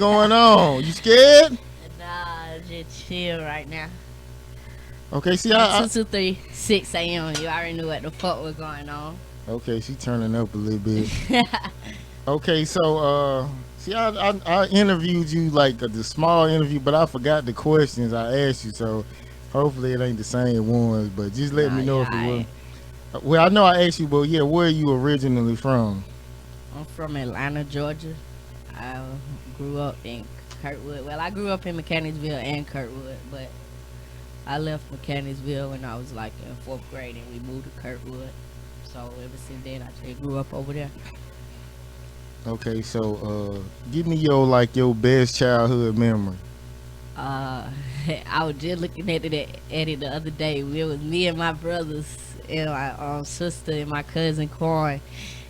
going on? You scared? Nah, just chill right now. Okay, see, At 223 6 a.m. You already knew what the fuck was going on. Okay, she turning up a little bit. Okay, so see, I interviewed you like the small interview, but I forgot the questions I asked you. So hopefully it ain't the same ones, but just let Nah, me know yeah, if it was. Well, I know I asked you, but yeah, where are you originally from? I'm from Atlanta, Georgia. I grew up in Kirkwood. Well, I grew up in Mechanicsville and Kirkwood, but I left Mechanicsville when I was like in fourth grade, and we moved to Kirkwood. So ever since then, I just grew up over there. Okay, so give me your best childhood memory. Uh, I was just looking at it the other day. It was me and my brothers and my sister and my cousin Corey,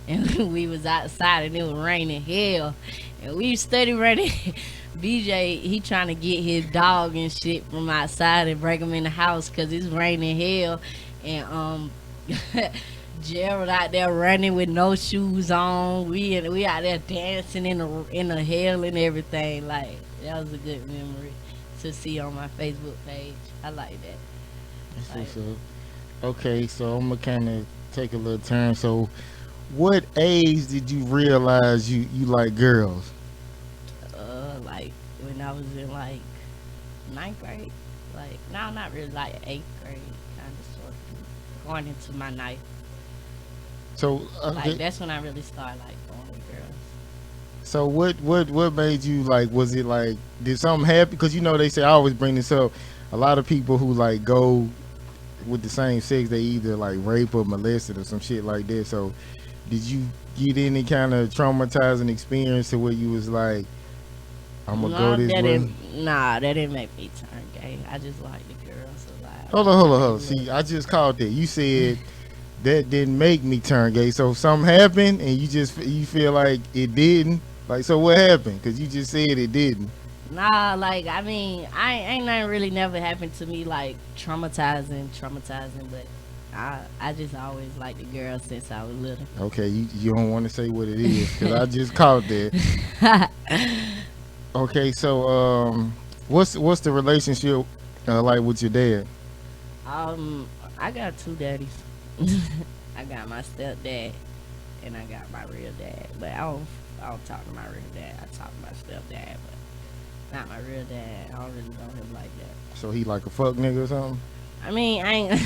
and we was outside and it was raining hell, and we steady running. BJ, he trying to get his dog and shit from outside and bring him in the house because it's raining hell, and Gerald out there running with no shoes on. We out there dancing in the hell and everything. Like that was a good memory to see on my Facebook page. I like that. That's Like, what's up. Okay, so I'm gonna kind of take a little turn. So, what age did you realize you like girls? like when I was in like ninth grade. Like no, not really. Like eighth grade, kind of sort of going into my ninth. So, Like that's when I really started like going with girls. so what made you like? Was it like did something happen? Because they say I always bring this up. A lot of people who like go with the same sex, they either like rape or molested or some shit like that. So, did you get any kind of traumatizing experience to where you was like, I'm gonna go No, this that way? didn't. Nah, that didn't make me turn gay. I just like the girls a lot. Hold on. See, I just called that. You said that didn't make me turn gay. So something happened, and you feel like it didn't. Like, so what happened? Because you just said it didn't. Nah, like I mean, I ain't nothing really never happened to me like traumatizing, but I just always liked the girls since I was little. Okay, you don't want to say what it is because I just caught that. Okay, so what's the relationship like with your dad? I got two daddies. I got my stepdad and I got my real dad. But I don't talk to my real dad. I talk to my stepdad, but not my real dad. I don't really know him like that. So he like a fuck nigga or something? I mean, I ain't.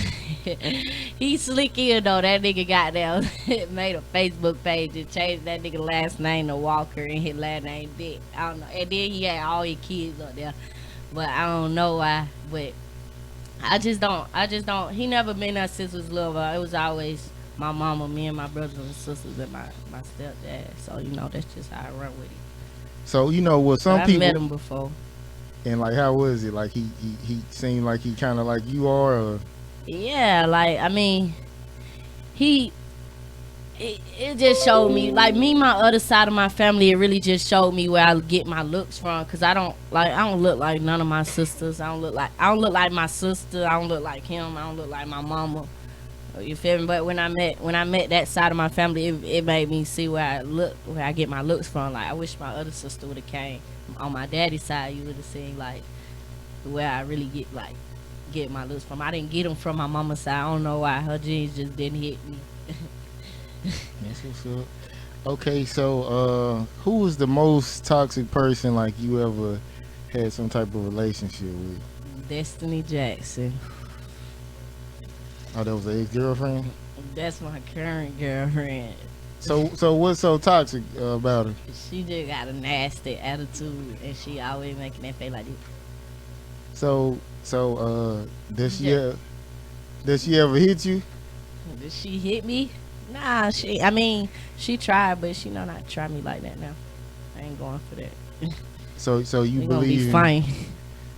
He slick here though. That nigga got there, made a Facebook page and changed that nigga last name to Walker and his last name Dick. I don't know. And then he had all his kids up there, but I don't know why. But I just don't. He never been there since was little. It was always my mama, me and my brothers and sisters, and my stepdad. So that's just how I run with it. So with But some I people, met him before. and like how was it? Like he seemed like he kind of like you are. Or? Yeah, like I mean, he it just showed me like me my other side of my family. It really just showed me where I get my looks from because I don't look like none of my sisters. I don't look like my sister. I don't look like him. I don't look like my mama. You feel me? But when I met that side of my family, it made me see where I get my looks from. Like I wish my other sister would have came on my daddy's side. You would have seen like where I really get my looks from. I didn't get them from my mama's side. I don't know why her genes just didn't hit me. That's what's up. Okay, so who was the most toxic person like you ever had some type of relationship with? Destiny Jackson. Oh, that was an ex-girlfriend? That's my current girlfriend. So what's so toxic about her? She just got a nasty attitude, and she always making that face like this. So does she Yeah. does she ever hit you? Did she hit me? Nah, I mean, she tried, but she know not to try me like that now. I ain't going for that. So you We gonna be believe in, fine.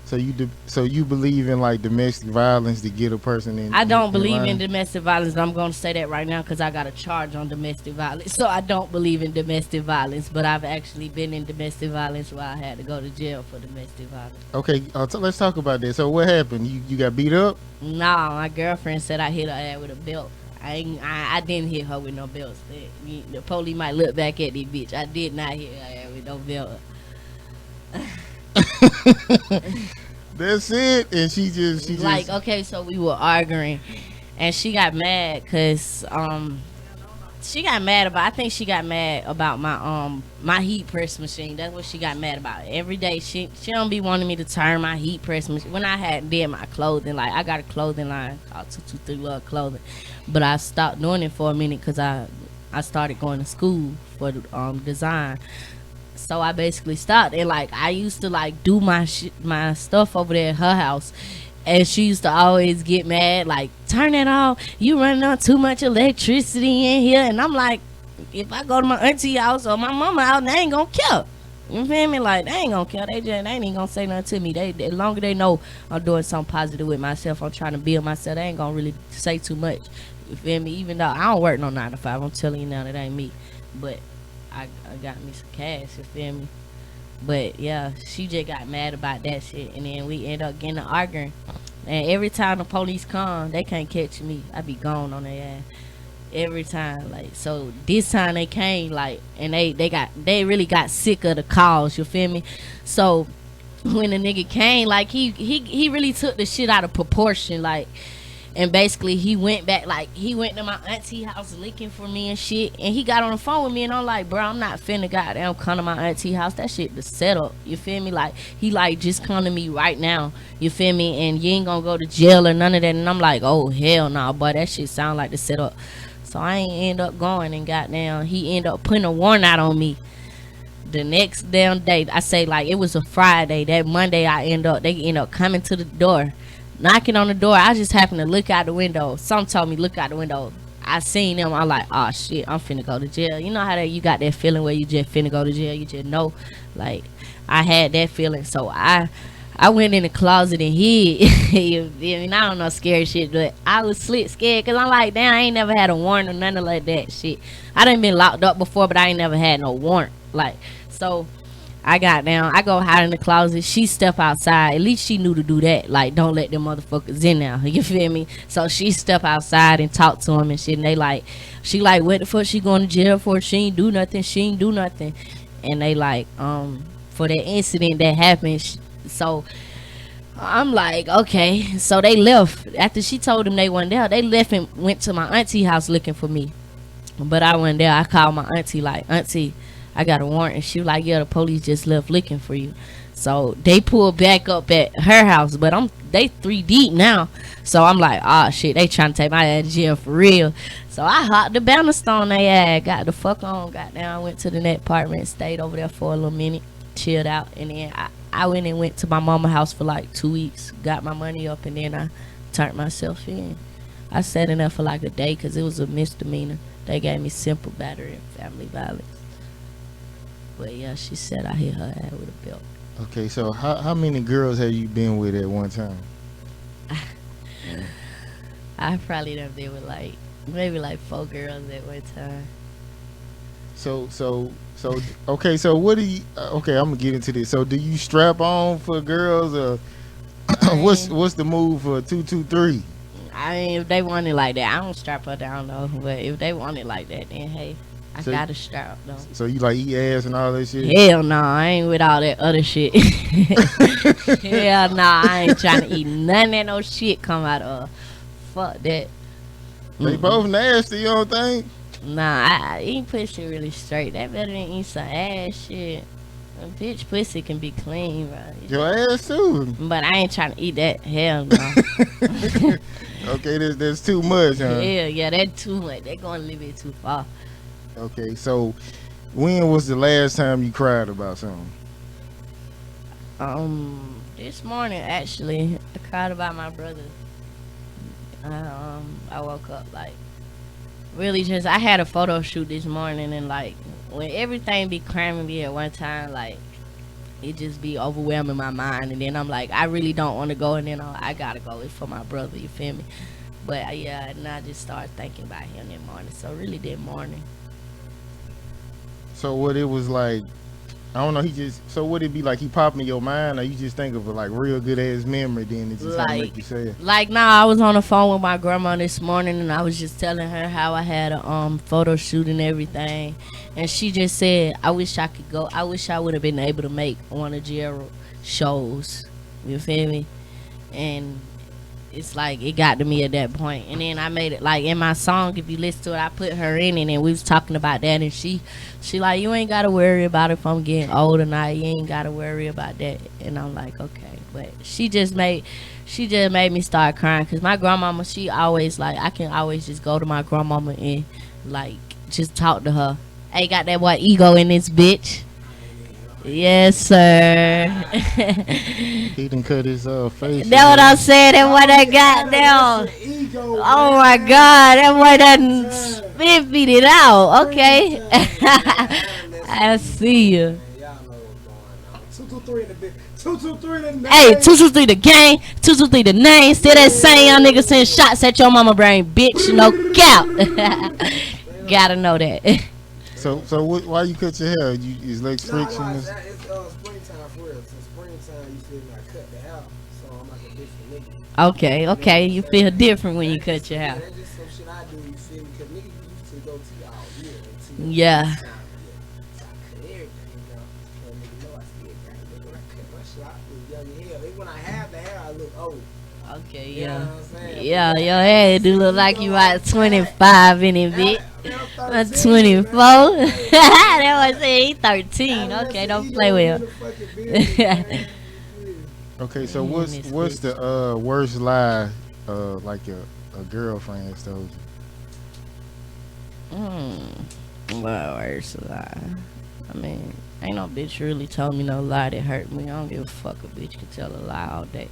so you believe in like domestic violence to get a person in? I don't in believe line? in domestic violence. I'm going to say that right now because I got a charge on domestic violence. So I don't believe in domestic violence, but I've actually been in domestic violence where I had to go to jail for domestic violence. Okay, let's talk about that. So what happened? You got beat up? Nah, my girlfriend said I hit her ass with a belt. I didn't hit her with no belts. The police might look back at this bitch. I did not hit her ass with no belt. That's it. And she just Like, okay, so we were arguing, and she got mad because she got mad about. I think she got mad about my heat press machine. That's what she got mad about. Every day she don't be wanting me to turn my heat press machine. When I had did my clothing, like I got a clothing line called 223 Love Clothing, but I stopped doing it for a minute because I started going to school for design. So I basically stopped, and like I used to like do my stuff over there at her house, and she used to always get mad, like, turn it off, you running on too much electricity in here. And I'm like, if I go to my auntie house or my mama house, they ain't gonna care. You feel me? Like, they ain't gonna care. They ain't even gonna say nothing to me. They as long as they know I'm doing something positive with myself, I'm trying to build myself, they ain't gonna really say too much. You feel me? Even though I don't work no 9 to 5, I'm telling you now, that ain't me. But I got me some cash, you feel me? But yeah, she just got mad about that shit, and then we end up getting to arguing. And every time the police come, they can't catch me. I be gone on their ass every time. Like, so this time they came, like, and they really got sick of the calls. You feel me? So when the nigga came, like he really took the shit out of proportion, like. And basically, he went back, like, he went to my auntie house looking for me and shit. And he got on the phone with me, and I'm like, bro, I'm not finna goddamn come to my auntie house. That shit the setup. You feel me? Like, he like, just come to me right now. You feel me? And you ain't gonna go to jail or none of that. And I'm like, oh, hell no, boy, that shit sound like the setup. So I ain't end up going, and goddamn, he ended up putting a warrant out on me. The next damn day, I say, like, it was a Friday. That Monday, they end up coming to the door, knocking on the door. I just happened to look out the window. Some told me look out the window. I seen them. I'm like, oh shit, I'm finna go to jail. You know how that you got that feeling where you just finna go to jail. You just know, like, I had that feeling. So I went in the closet and hid. I don't know, scary shit, but I was scared because I'm like, damn, I ain't never had a warrant or nothing like that shit. I done been locked up before, but I ain't never had no warrant. Like, so I got down. I go hide in the closet. She step outside. At least she knew to do that. Like, don't let them motherfuckers in there. You feel me? So she step outside and talk to him and shit. And they like, she like, what the fuck she going to jail for? She ain't do nothing. She ain't do nothing. And they like, for that incident that happened. So I'm like, okay. So they left. After she told them they weren't there, they left and went to my auntie house looking for me. But I wasn't there. I called my auntie, like, auntie, I got a warrant. And she was like, yeah, the police just left looking for you. So they pulled back up at her house, but they 3 deep now. So I'm like, oh shit, they trying to take my ass to jail for real. So I hopped the bannister they ass, got the fuck on, got down, went to the net apartment, stayed over there for a little minute, chilled out, and then I went to my mama's house for like 2 weeks, got my money up, and then I turned myself in. I sat in there for like a day because it was a misdemeanor. They gave me simple battery and family violence. But yeah, she said I hit her ass with a belt. Okay, so how many girls have you been with at one time? I probably done been with maybe 4 girls at one time. So okay, so what do you? Okay, I'm gonna get into this. So do you strap on for girls, or what's the move for 223? I mean, if they want it like that, I don't strap her down though. But if they want it like that, then hey, I gotta strap though. So you like eat ass and all that shit? Hell no, I ain't with all that other shit. Hell no, I ain't trying to eat none of no shit come out of. Fuck that. They both nasty, you don't think? Nah, I eat pussy really straight. That better than eat some ass shit. A bitch pussy can be clean, bro. Your ass too. But I ain't trying to eat that. Hell no. Okay, that's too much, huh? Yeah, that's too much. They going a little bit too far. Okay, so when was the last time you cried about something? This morning actually, I cried about my brother. I woke up like really just. I had a photo shoot this morning, and like when everything be cramming me at one time, like it just be overwhelming my mind, and then I'm like, I really don't want to go, and then I gotta go. It's for my brother, you feel me? But yeah, and I just started thinking about him that morning. So really that morning. So what it was like I don't know. He just so would it be like he popping in your mind, or you just think of a like real good ass memory, then it just kind of make you say it. Like now, I was on the phone with my grandma this morning, and I was just telling her how I had a photo shoot and everything, and she just said, "I wish I could go. I wish I would have been able to make one of Gerald's shows." You feel me? And it's like it got to me at that point, and then I made it like in my song. If you listen to it, I put her in it, and we was talking about that, and she like, you ain't gotta worry about if I'm getting old or not. You ain't gotta worry about that. And I'm like, okay, but she just made me start crying because my grandmama, she always like, I can always just go to my grandmama and like just talk to her. Hey, got that boy ego in this bitch. Yes, sir. He done cut his face. That's what I'm saying. That boy that got down. Oh my God, that boy done spit it out. Okay. I see you. Hey, 223 the gang, 223 the name. Still that same young nigga sending shots at your mama brain, bitch. No cap. Gotta know that. So why you cut your hair? Is legs friction? It's springtime for real. So springtime, you feel me? I cut the hair, so I'm like a different nigga. Okay. You feel different when you cut your hair. That's just some shit I do, you feel me? Because niggas used to go to you all year until Yeah. time. So I cut everything, you know. So nigga know I still got it. When I cut my shit, I look young as hell. Even when I have the hair, I look old. Okay, You know yeah. what I'm saying? Yeah, your head do look like you about 25 in it, bitch. 24. That was he 13. Okay, don't play with him. Okay, so what's the worst lie like a girlfriend has told you? Worst lie. I mean, ain't no bitch really told me no lie that hurt me. I don't give a fuck. A bitch can tell a lie all day.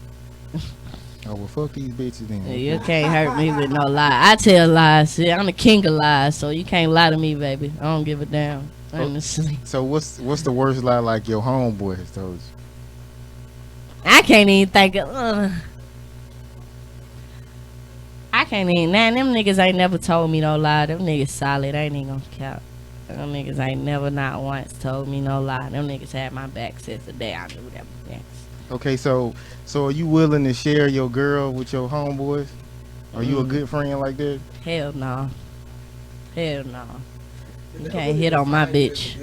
Oh well, fuck these bitches then. You can't hurt me with no lie. I tell lies. See, I'm the king of lies, so you can't lie to me, baby. I don't give a damn. Honestly. So what's the worst lie like your homeboy has told you? I can't even think of. I can't even. Nah, them niggas ain't never told me no lie. Them niggas solid. I ain't even gonna count. Them niggas ain't never not once told me no lie. Them niggas had my back since the day I knew them. Yes. Okay, so are you willing to share your girl with your homeboys? Are you a good friend like that? Hell no. Hell no. You can't hit on my bitch.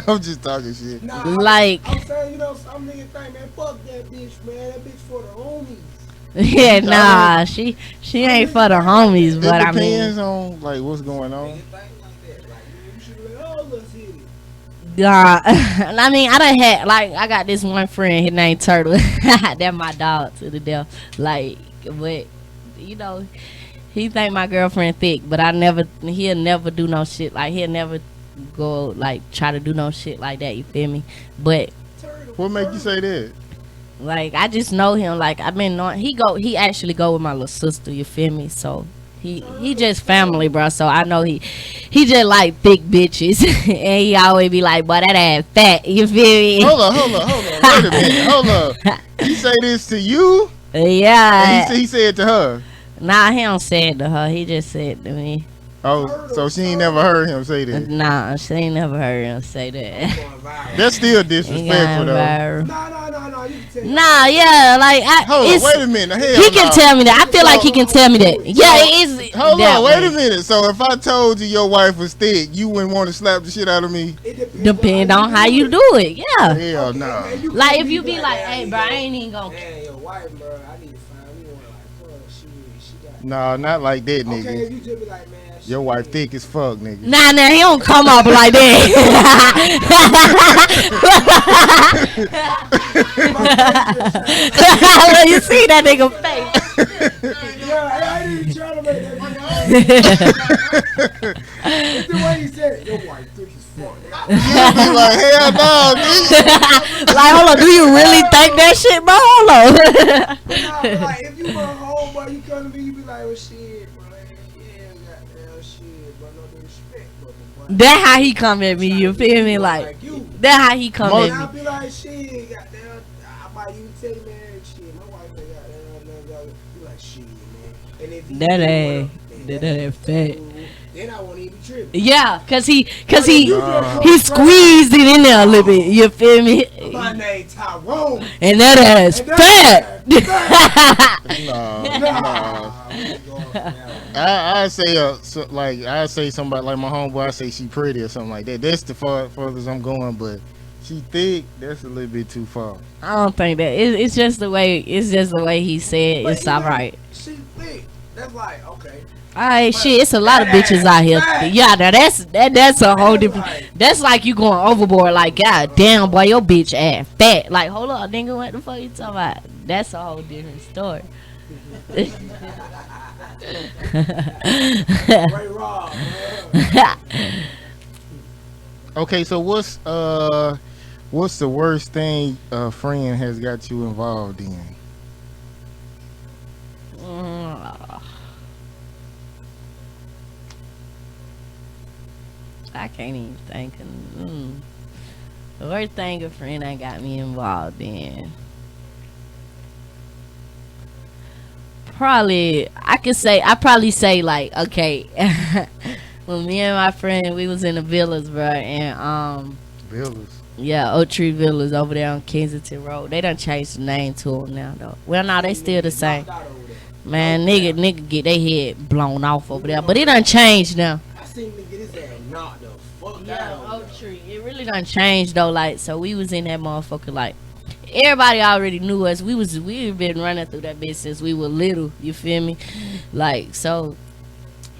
I'm just talking shit. Nah, Like. I'm saying, you know, some niggas think, man, fuck that bitch, man. That bitch for the homies. Yeah, nah, she ain't for the homies, It but I mean, depends on like what's going on. Niggas think like that. Like, you should be like, oh, let's hit it. nah. I mean, I done had like I got this one friend. His name Turtle. That my dog to the death. Like, but you know, he think my girlfriend thick, but he'll never do no shit. Like he'll never go like try to do no shit like that. You feel me? But What make you say that? like I just know him. Like I've been knowing he actually go with my little sister. You feel me? So he just family, bro. So I know he just like thick bitches, and he always be like, "Boy, that ass fat." You feel me? Hold on. Wait a minute. Hold up. He say this to you? Yeah. And he said to her. Nah, he don't say it to her. He just said it to me. Oh, so she ain't never heard him say that. Nah, she ain't never heard him say that. That's still disrespectful though. No, you can tell me. Nah, yeah, like Hold on, wait a minute. Hell he can no. tell me that. I feel like he can tell me that. Yeah, it is. Hold that on, wait way. a minute. So if I told you your wife was thick, you wouldn't want to slap the shit out of me? It Depend on how you do it. Yeah. Hell no. Like if you be like, "Hey, bro, I ain't even gonna." Man, your wife, bro, I need to find me one like her. She got. No, not like that, Okay, if nigga. you just be like, man. Your wife thick as fuck, nigga. Nah, he don't come up like that. You see that nigga face. Yeah, I didn't even try to make that. It's the way he said it. Your wife thick as fuck. You be like, hell no, nigga. Like, hold on, do you really think that shit, bro? Hold on. Nah, like, if you were home, boy, you come to me, you be like, well, shit, bro. Yeah, goddamn shit, bro. No disrespect, bro. That how he come at me, you feel me? Like, that how he come And I'll at me. be like, shit, goddamn. I might even tell you, man, shit, my wife ain't goddamn. You like, shit, man. And if you That ain't fat. then I won't even trip. Yeah, cause he He squeezed it in there a little bit. You feel me? My name Tyrone. And that ass fat. I say I say somebody like my homeboy. I say she pretty or something like that. That's the farthest I'm going, but she thick. That's a little bit too far. I don't think that. It's just the way. It's just the way he said. But It's all right. She thick. That's like okay. Alright, shit. It's a lot of bitches out here. Yeah, now that's a whole different. That's like you going overboard. Like, god damn, boy, your bitch ass fat. Like, hold up, nigga, what the fuck you talking about? That's a whole different story. Ray Rob. Okay, so what's the worst thing a friend has got you involved in? I can't even think. The worst thing a friend I got me involved in. I probably say like, okay, when me and my friend, we was in the villas, bro, and Villas. yeah, Oak Tree Villas over there on Kensington Road. They done changed the name to them now, though. Well, no, they still the same. Man, nigga get their head blown off over there, but it done changed now. I seen nigga get his ass knocked the fuck Yeah, out. Oak Tree. It really done changed though. Like, so we was in that motherfucker. Like, everybody already knew us. We been running through that bitch since we were little. You feel me? Like, so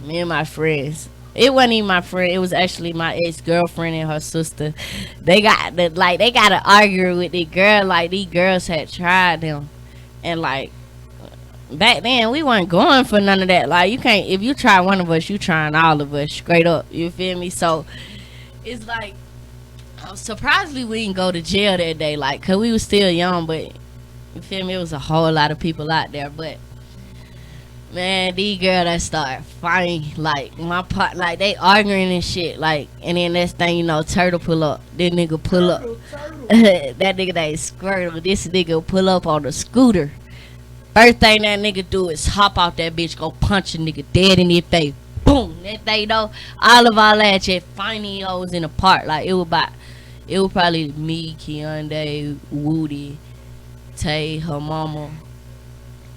me and my friends. It wasn't even my friend. It was actually my ex-girlfriend and her sister. They got to argue with the girl. Like, these girls had tried them, and like back then we weren't going for none of that. Like, you can't, if you try one of us, you trying all of us straight up. You feel me? So it's like, surprisingly we didn't go to jail that day, like, cause we was still young, but you feel me, it was a whole lot of people out there. But man, these girls that start fighting, like my part, like they arguing and shit, like, and then next thing you know, Turtle pull up. This nigga pull up. That nigga named Squirtle. This nigga pull up on the scooter. First thing that nigga do is hop out that bitch, go punch a nigga dead in his face. Boom. That day though, all of our lads just finding was in the park. Like, it was probably me, Keondae, Woody, Tay, her mama,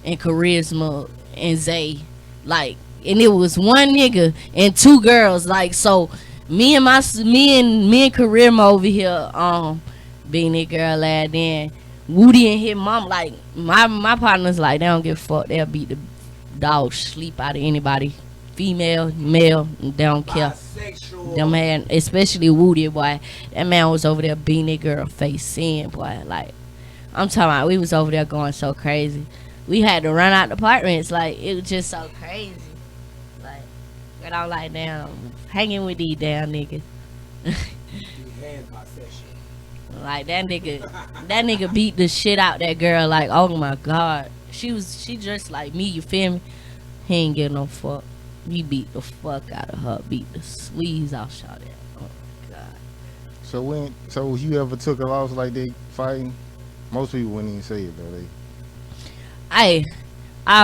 and Charisma and Zay. Like, and it was one nigga and two girls. Like, so me and Charisma over here, being that girl lad, then Woody and his mom, like my partners, like, they don't give a fuck. They'll beat the dog sleep out of anybody, female, male, they don't care. Bisexual. Them man, especially Woody, boy, that man was over there beating that girl face in, boy. Like, I'm talking about, we was over there going so crazy. We had to run out the apartments. Like, it was just so crazy. Like, but I'm like, damn, hanging with these damn niggas. Like, that nigga beat the shit out that girl. Like, oh my god, she dressed like me. You feel me? He ain't get no fuck. He beat the fuck out of her. Beat the squeeze out shot at. Oh my god. So you ever took a loss like they fighting? Most people wouldn't even say it though.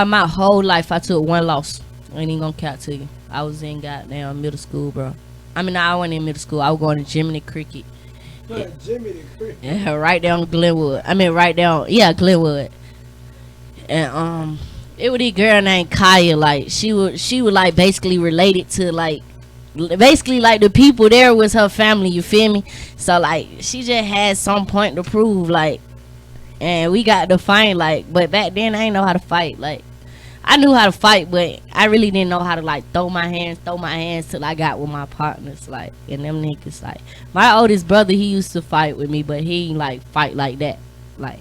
My whole life I took one loss. I ain't even gonna count to you. I was in goddamn middle school, bro. I mean, I wasn't in middle school. I was going to Jiminy Cricket. Jiminy Cricket. Yeah, right down Glenwood. I mean, right down, yeah, Glenwood. And it was a girl named Kaya. Like, she was like basically related to like the people there was her family. You feel me? So like, she just had some point to prove. Like, and we got to fight. Like, but back then I ain't know how to fight. Like, I knew how to fight, but I really didn't know how to like throw my hands till I got with my partners. Like, and them niggas, like, my oldest brother, he used to fight with me, but he ain't like fight like that. Like,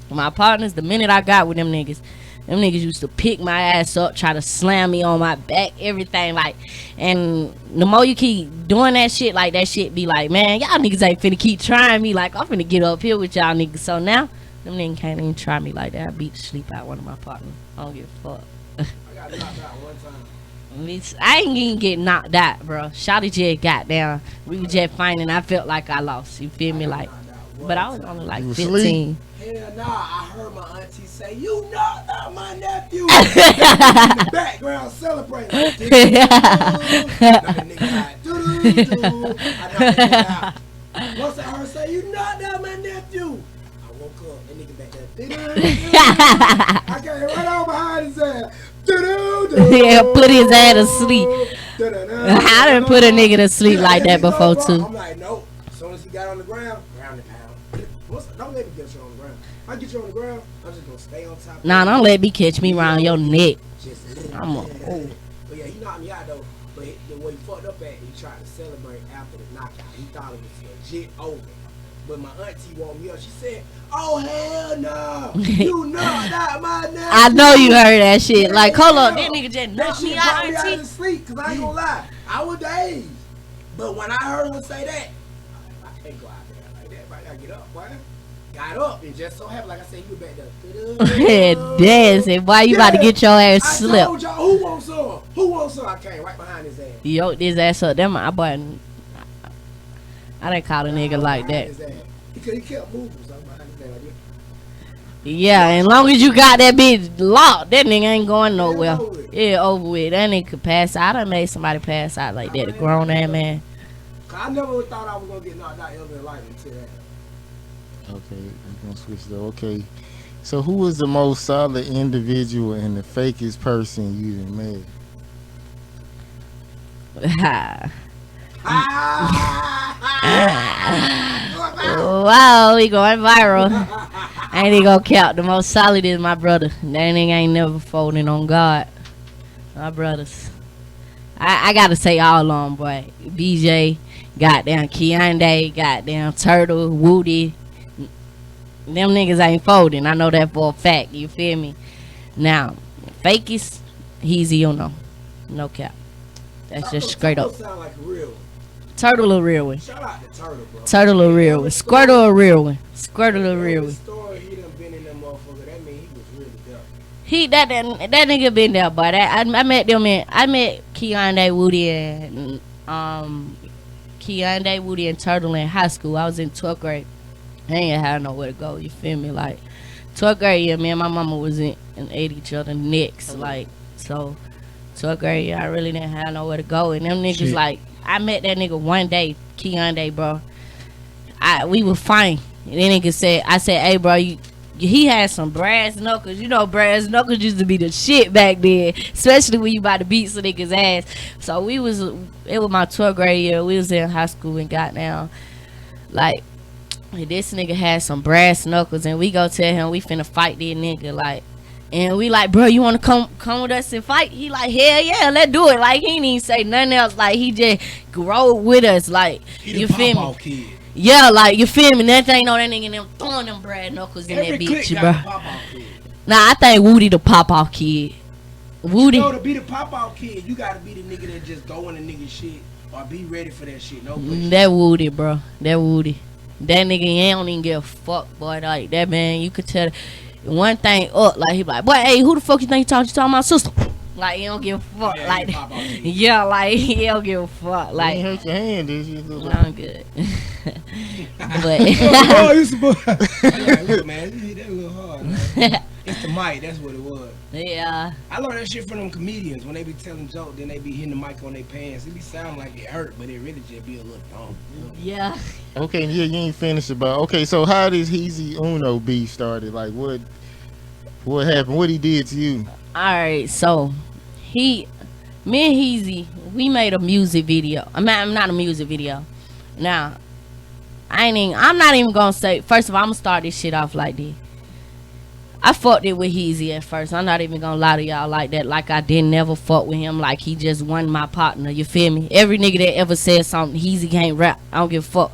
my partners, the minute I got with them niggas used to pick my ass up, try to slam me on my back, everything. Like, and the more you keep doing that shit, like, that shit be like, man, y'all niggas ain't finna keep trying me. Like, I'm finna get up here with y'all niggas. So now them niggas can't even try me like that. I beat the sleep out one of my partners. I don't give a fuck. I got knocked out one time. I ain't even get knocked out, bro. Shawty just got down. We were just fighting. I felt like I lost. You feel me? Like, But I was only like You was 15. Hell nah, I heard my auntie say, "You know not my nephew." In the background celebrating. Like, now the nigga like, doo-doo-doo. I knocked that nigga out. Once I heard her say, "You not that my nephew," I woke up. That nigga back there. Doo-doo-doo. I came right over behind his ass. Doo-doo-doo. Yeah, put his ass to sleep. I done put a nigga to sleep like that before too. I'm like, nope. As soon as he got on the ground and pound. Don't let me get you on the ground. If I get you on the ground, I'm just gonna stay on top. Nah, don't let me catch me around your neck. I'm a. But yeah, he knocked me out though. But the way he fucked up at, he tried to celebrate after the knockout. He thought it was legit over. But my auntie woke me up. She said, "Oh hell no, you knocked out my nephew." I know you heard that shit. Like, hold on, that nigga just knocked me out, out auntie. of sleep. Cause I ain't gonna lie, I was dazed. But when I heard her say that, I can't go out there like that. But I gotta get up, boy. Got up and just so happened, like I said, you back there. Dancing, why you about to get your ass I slipped? told y'all, who wants some? Who wants some? I came right behind his ass. Yo, this ass up. That my boy. I didn't call a nigga like that. He kept moving, so I'm behind his ass like that. Yeah, and long as you got that bitch locked, that nigga ain't going nowhere. Yeah, over with. That nigga could pass out. I done made somebody pass out like that. A grown ass man. I never thought I was gonna get knocked out ever in life until that. Okay, we're gonna switch though. Okay, so who was the most solid individual and the fakest person you done met? Wow, we going viral. I ain't even gonna count. The most solid is my brother. That nigga ain't never folding on God. My brothers. I gotta say all on, boy. BJ, goddamn Keondae, goddamn Turtle, Woody. Them niggas ain't folding. I know that for a fact. You feel me? Now, fakest, Heezy Uno. No cap. That's just straight up. Sound like a real one. Turtle a real one. Shout out to Turtle, bro. Turtle a real one. Squirtle a real one. Squirtle a real one. Story he done been in that motherfucker. That mean he was really dumb. That nigga been there, but I met them in. I met Keondae, Woody, and Keondae, Woody, and Turtle in high school. I was in 12th grade. I ain't had nowhere to go. You feel me? Like 12th grade year, me and my mama was in and ate each other necks. Like so, 12th grade year, I really didn't have nowhere to go. And them niggas Shit. like, I met that nigga one day, Keondae, bro. We were fine. And that nigga said, I said, hey, bro, he had some brass knuckles. You know, brass knuckles used to be the shit back then, especially when you about to beat some niggas ass. So it was my 12th grade year. We was in high school and got down. Like, this nigga had some brass knuckles, and we go tell him we finna fight this nigga, like, and we like, bro, you wanna come with us and fight? He like, hell yeah, let's do it. Like, he didn't even say nothing else. Like, he just rode with us. Like, you feel me? Kid. Yeah, like, you feel me? That thing on that nigga and them throwing them brass knuckles in that bitch, bro. Nah, I think Woody the pop off kid. Woody. You know, to be the pop out kid, you gotta be the nigga that just go in the nigga shit or be ready for that shit. No bullshit. That Woody, bro. That Woody. That nigga, he don't even give a fuck, boy. Like, that man, you could tell one thing up. Like, he be like, boy, hey, who the fuck you think you talking to my sister? Like, he don't give a fuck. Yeah, like, yeah, like, he don't give a fuck. Like, Like, you hurt your hand, did you? no, I'm good. But, Oh, you supposed yeah, look, man, you hit that a little hard, man. It's the mic, that's what it was. yeah. I learned that shit from them comedians. When they be telling jokes, then they be hitting the mic on their pants. It be sound like it hurt, but it really just be a little dumb. You know? Yeah. Okay, yeah, you ain't finished about. Okay, so how did Heezy Uno beef started? Like, what happened? What he did to you? Alright, so, me and Heezy, we made a music video. I'm not a music video. Now, I'm not even gonna say, first of all, I'm gonna start this shit off like this. I fucked it with Heezy at first. I'm not even gonna lie to y'all like that. Like, I didn't never fuck with him. Like, he just wasn't my partner. You feel me? Every nigga that ever said something, Heezy can't rap, I don't give a fuck.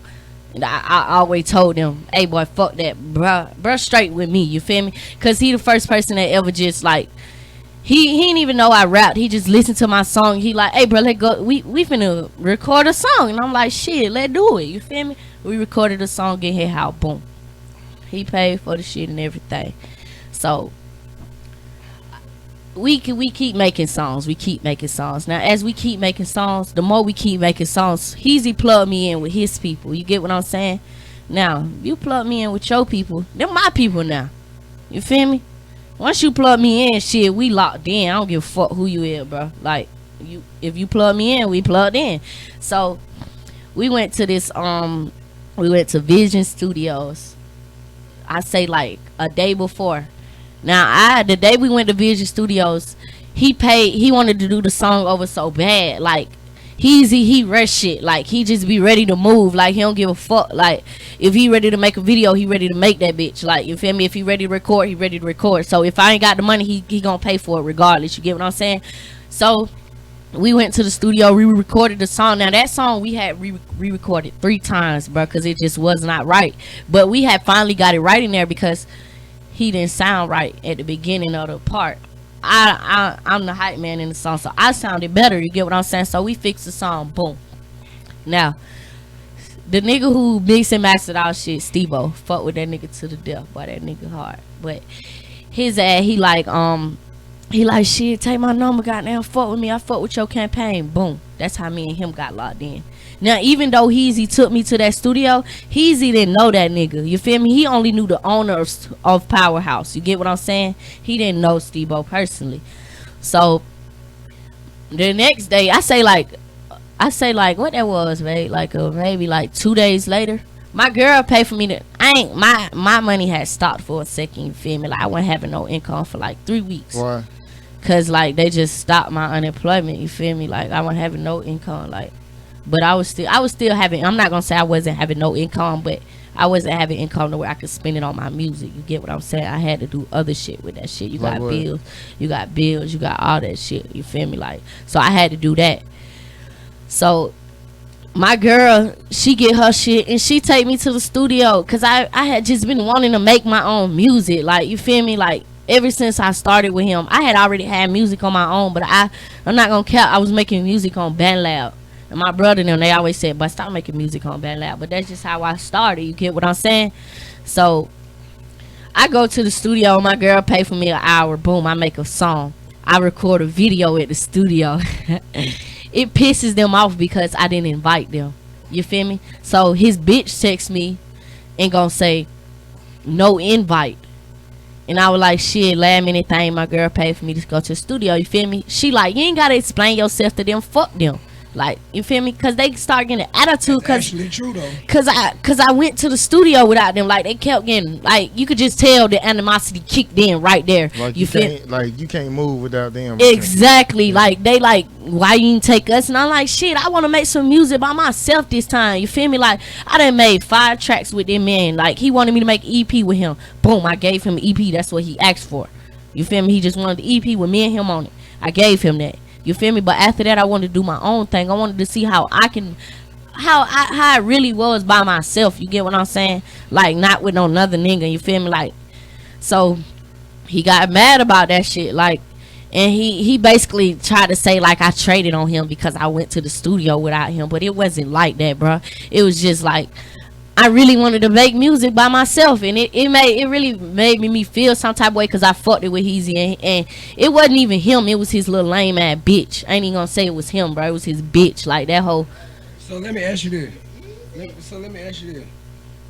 And I always told them, hey boy, fuck that, bruh straight with me. You feel me? Cause he the first person that ever just like, he didn't even know I rapped. He just listened to my song. He like, hey bro, let's go. We finna record a song. And I'm like, shit, let's do it. You feel me? We recorded a song, get hit how boom. He paid for the shit and everything. So we keep making songs. We keep making songs. Now as we keep making songs, the more we keep making songs, Heezy plugged me in with his people. You get what I'm saying? Now, you plug me in with your people, they're my people now. You feel me? Once you plug me in, shit, we locked in. I don't give a fuck who you is, bro. Like, if you plug me in, we plugged in. So we went to Vision Studios. I say like a day before. Now, the day we went to Vision Studios, he wanted to do the song over so bad. Like, he rush shit. Like, he just be ready to move. Like, he don't give a fuck. Like, if he ready to make a video, he ready to make that bitch. Like, you feel me? If he ready to record, he ready to record. So if I ain't got the money, he gonna pay for it regardless. You get what I'm saying? So we went to the studio, we recorded the song. Now, that song we had re-recorded 3 times, bro, because it just was not right. But we had finally got it right in there because he didn't sound right at the beginning of the part. I'm the hype man in the song, so I sounded better. You get what I'm saying? So we fixed the song. Boom. Now, the nigga who mixed and mastered our shit, Steve-O, fuck with that nigga to the death. Boy, that nigga hard. But his ass, he like shit, take my number, goddamn, fuck with me. I fuck with your campaign. Boom. That's how me and him got locked in. Now, even though Heezy took me to that studio, Heezy didn't know that nigga. You feel me? He only knew the owner of Powerhouse. You get what I'm saying? He didn't know Steve-O personally. So the next day, I say like what that was, babe? Like maybe like 2 days later, my girl paid for me to. My money had stopped for a second. You feel me? Like, I wasn't having no income for like 3 weeks. Why? Cause like they just stopped my unemployment. You feel me? Like, I wasn't having no income. Like. But I was still having, I'm not going to say I wasn't having no income, but I wasn't having income to where I could spend it on my music. You get what I'm saying? I had to do other shit with that shit. You got bills, you got all that shit. You feel me? Like, so I had to do that. So my girl, she get her shit and she take me to the studio because I had just been wanting to make my own music. Like, you feel me? Like, ever since I started with him, I had already had music on my own, but I'm not going to count. I was making music on BandLab. And my brother and them, they always said, but stop making music on BandLab. But that's just how I started. You get what I'm saying? So I go to the studio. My girl pay for me an hour. Boom, I make a song. I record a video at the studio. It pisses them off because I didn't invite them. You feel me? So his bitch texts me and gonna say, no invite. And I was like, shit, last minute thing. My girl paid for me to go to the studio. You feel me? She like, you ain't gotta explain yourself to them. Fuck them. Like, you feel me? Because they start getting an attitude. That's actually true, though. Because I went to the studio without them. Like, they kept getting, like, you could just tell the animosity kicked in right there. Like, you feel? Like, you can't move without them. Exactly. Yeah. Like, they like, why you didn't take us? And I'm like, shit, I want to make some music by myself this time. You feel me? Like, I done made 5 tracks with them man. Like, he wanted me to make EP with him. Boom, I gave him an EP. That's what he asked for. You feel me? He just wanted the EP with me and him on it. I gave him that. You feel me? But after that, I wanted to do my own thing. I wanted to see how I really was by myself. You get what I'm saying? Like, not with no another nigga. You feel me? Like, so he got mad about that shit. Like, and he basically tried to say like I traded on him because I went to the studio without him. But it wasn't like that, bro. It was just like, I really wanted to make music by myself, and it really made me feel some type of way because I fucked it with Heezy, and it wasn't even him. It was his little lame ass bitch. I ain't even gonna say it was him, bro. It was his bitch, like that whole. So let me ask you this.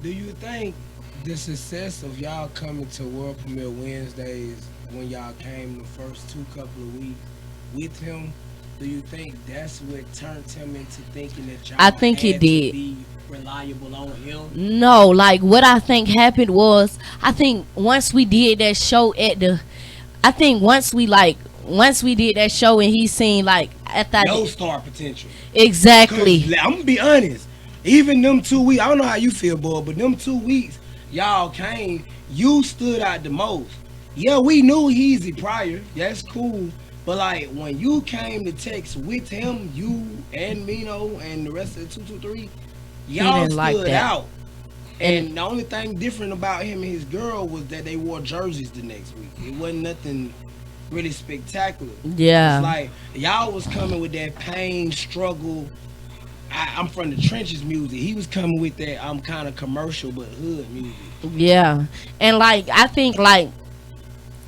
Do you think the success of y'all coming to World Premiere Wednesdays when y'all came the first 2 couple of weeks with him? Do you think that's what turned him into thinking that y'all? I think had it did. To be reliable on him? No, like what I think happened was, I think once we did that show once we did that show and he seen like at that no star potential. Exactly. I'm gonna be honest. Even them 2 weeks, I don't know how you feel, boy, but them 2 weeks y'all came, you stood out the most. Yeah, we knew Heezy prior. That's cool. But like when you came to text with him, you and Mino and the rest of the 223, y'all stood like out. And the only thing different about him and his girl was that they wore jerseys the next week. It wasn't nothing really spectacular. Yeah. It's like y'all was coming with that pain, struggle. I'm from the trenches music. He was coming with that I'm kind of commercial but hood music. Yeah. And like I think like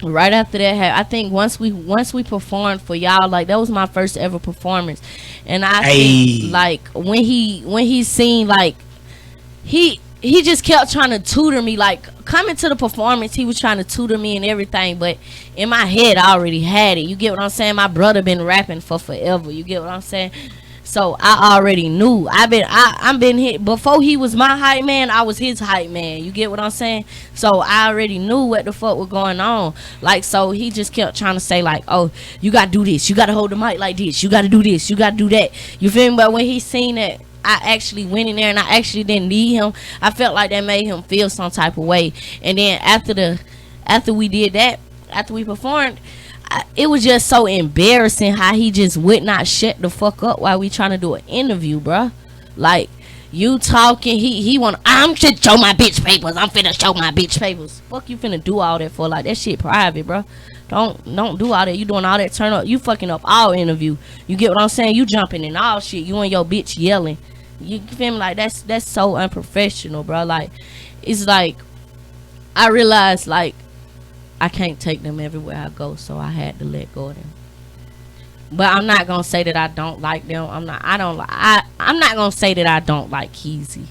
right after that, I think once we performed for y'all, like that was my first ever performance, and I think like when he seen like he he just kept trying to tutor me. Like, coming to the performance, he was trying to tutor me and everything. But in my head, I already had it. You get what I'm saying? My brother been rapping for forever. You get what I'm saying? So I already knew. I've been hit before he was my hype man. I was his hype man. You get what I'm saying? So I already knew what the fuck was going on. Like, so he just kept trying to say like, oh, you gotta do this. You gotta hold the mic like this. You gotta do this. You gotta do that. You feel me? But when he seen that I actually went in there and I actually didn't need him, I felt like that made him feel some type of way. And then after we did that, after we performed, it was just so embarrassing how he just would not shut the fuck up while we trying to do an interview, bruh. Like, you talking, he want, I'm finna show my bitch papers. I'm finna show my bitch papers. Fuck you finna do all that for? Like, that shit private, bruh. Don't do all that. You doing all that turn up. You fucking up all interview. You get what I'm saying? You jumping in all shit. You and your bitch yelling. You feel me? Like, that's so unprofessional, bruh. Like, it's like, I realized, like, I can't take them everywhere I go, so I had to let go of them. But I'm not gonna say that I don't like them. I'm not gonna say that I don't like Keezy.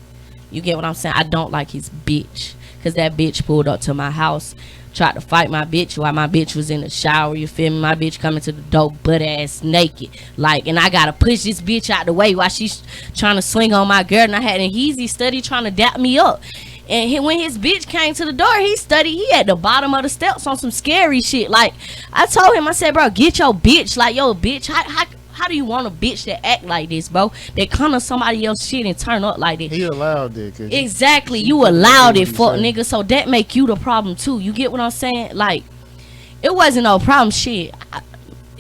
You get what I'm saying? I don't like his bitch, cause that bitch pulled up to my house, tried to fight my bitch while my bitch was in the shower. You feel me? My bitch coming to the door butt ass naked, like, and I gotta push this bitch out the way while she's trying to swing on my girl. And I had a Heezy study trying to dap me up. And when his bitch came to the door, he at the bottom of the steps on some scary shit. Like, I told him, I said, bro, get your bitch. Like, yo, bitch, how do you want a bitch that act like this, bro? That come to somebody else's shit and turn up like this. He allowed it. Exactly. You allowed it, fuck nigga. So that make you the problem, too. You get what I'm saying? Like, it wasn't no problem. Shit.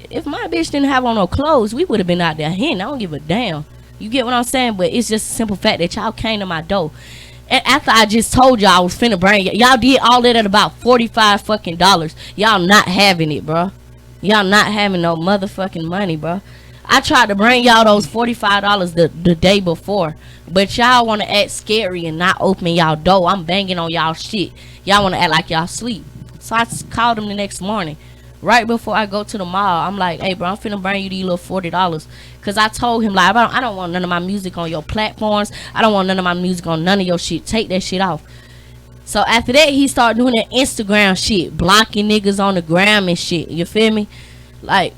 If my bitch didn't have on no clothes, we would have been out there hitting. I don't give a damn. You get what I'm saying? But it's just a simple fact that y'all came to my door. And after I just told y'all I was finna bring y'all did all that at about $45 fucking dollars. Y'all not having it, bro. Y'all not having no motherfucking money, bro. I tried to bring y'all those $45 the day before, but y'all want to act scary and not open y'all door. I'm banging on y'all shit. Y'all want to act like y'all sleep. So I called them the next morning, right before I go to the mall. I'm like, hey, bro, I'm finna bring you these little $40. Because I told him, like, I don't want none of my music on your platforms. I don't want none of my music on none of your shit. Take that shit off. So after that, he started doing that Instagram shit, blocking niggas on the gram and shit. You feel me? Like,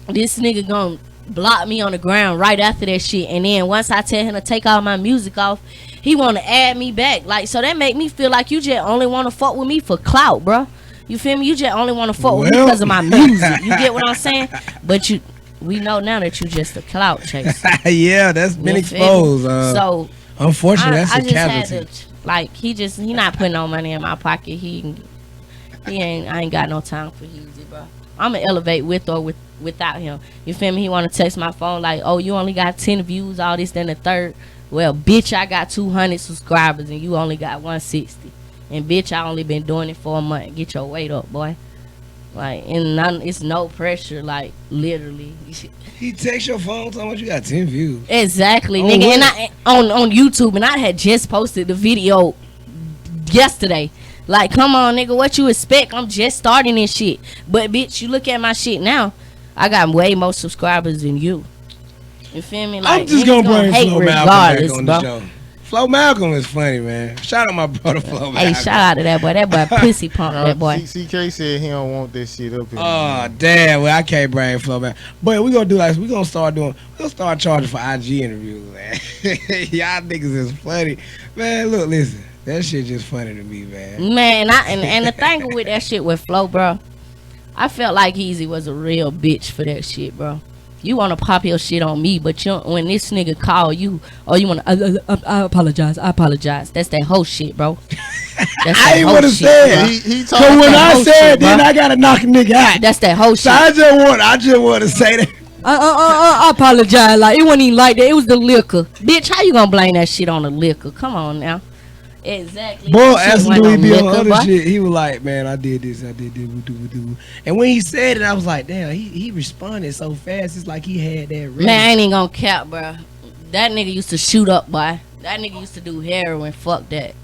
this nigga gonna block me on the ground right after that shit. And then once I tell him to take all my music off, he want to add me back. Like, so that make me feel like you just only want to fuck with me for clout, bro. You feel me? You just only want to fuck with me because of my music. You get what I'm saying? But we know now that you just a clout chaser. Yeah, that's been exposed. So unfortunately, that's a casualty. Like, he not putting no money in my pocket. I ain't got no time for Heezy, bro. I'ma elevate with or without him. You feel me? He wanna text my phone like, oh, you only got 10 views, all this, then the third. Well, bitch, I got 200 subscribers and you only got 160. And bitch, I only been doing it for a month. Get your weight up, boy. Like, and it's no pressure, like, literally. He takes your phone, talking about you got 10 views. Exactly, nigga. What? And I on YouTube, and I had just posted the video yesterday. Like, come on, nigga, what you expect? I'm just starting this shit. But bitch, you look at my shit now, I got way more subscribers than you. You feel me? Like, I'm just gonna bring Flo Malcolm back on the show. Flo Malcolm is funny, man. Shout out my brother Flo Malcolm. Hey, shout out to that boy. That boy pussy pump, that boy. CK said he don't want this shit up here. Oh, damn. Well, I can't bring Flo Malcolm. But we gonna start charging for IG interviews, man. Y'all niggas is funny. Man, look, listen. That shit just funny to me, man. Man, and the thing with that shit with Flo, bro, I felt like Heezy was a real bitch for that shit, bro. You want to pop your shit on me, but when this nigga call you, oh, you want to, I apologize. That's that whole shit, bro. I ain't want to say it. He told me when I said it, then I got to knock a nigga out. That's that whole shit. So I just want to say that. I apologize. Like, it wasn't even like that. It was the liquor. Bitch, how you gonna blame that shit on the liquor? Come on now. Exactly. Boy, asked him to be on other shit. He was like, man, I did this. And when he said it, I was like, damn, he responded so fast. It's like he had that ready. Man, I ain't even gonna cap, bro. That nigga used to shoot up, boy. That nigga used to do heroin. Fuck that.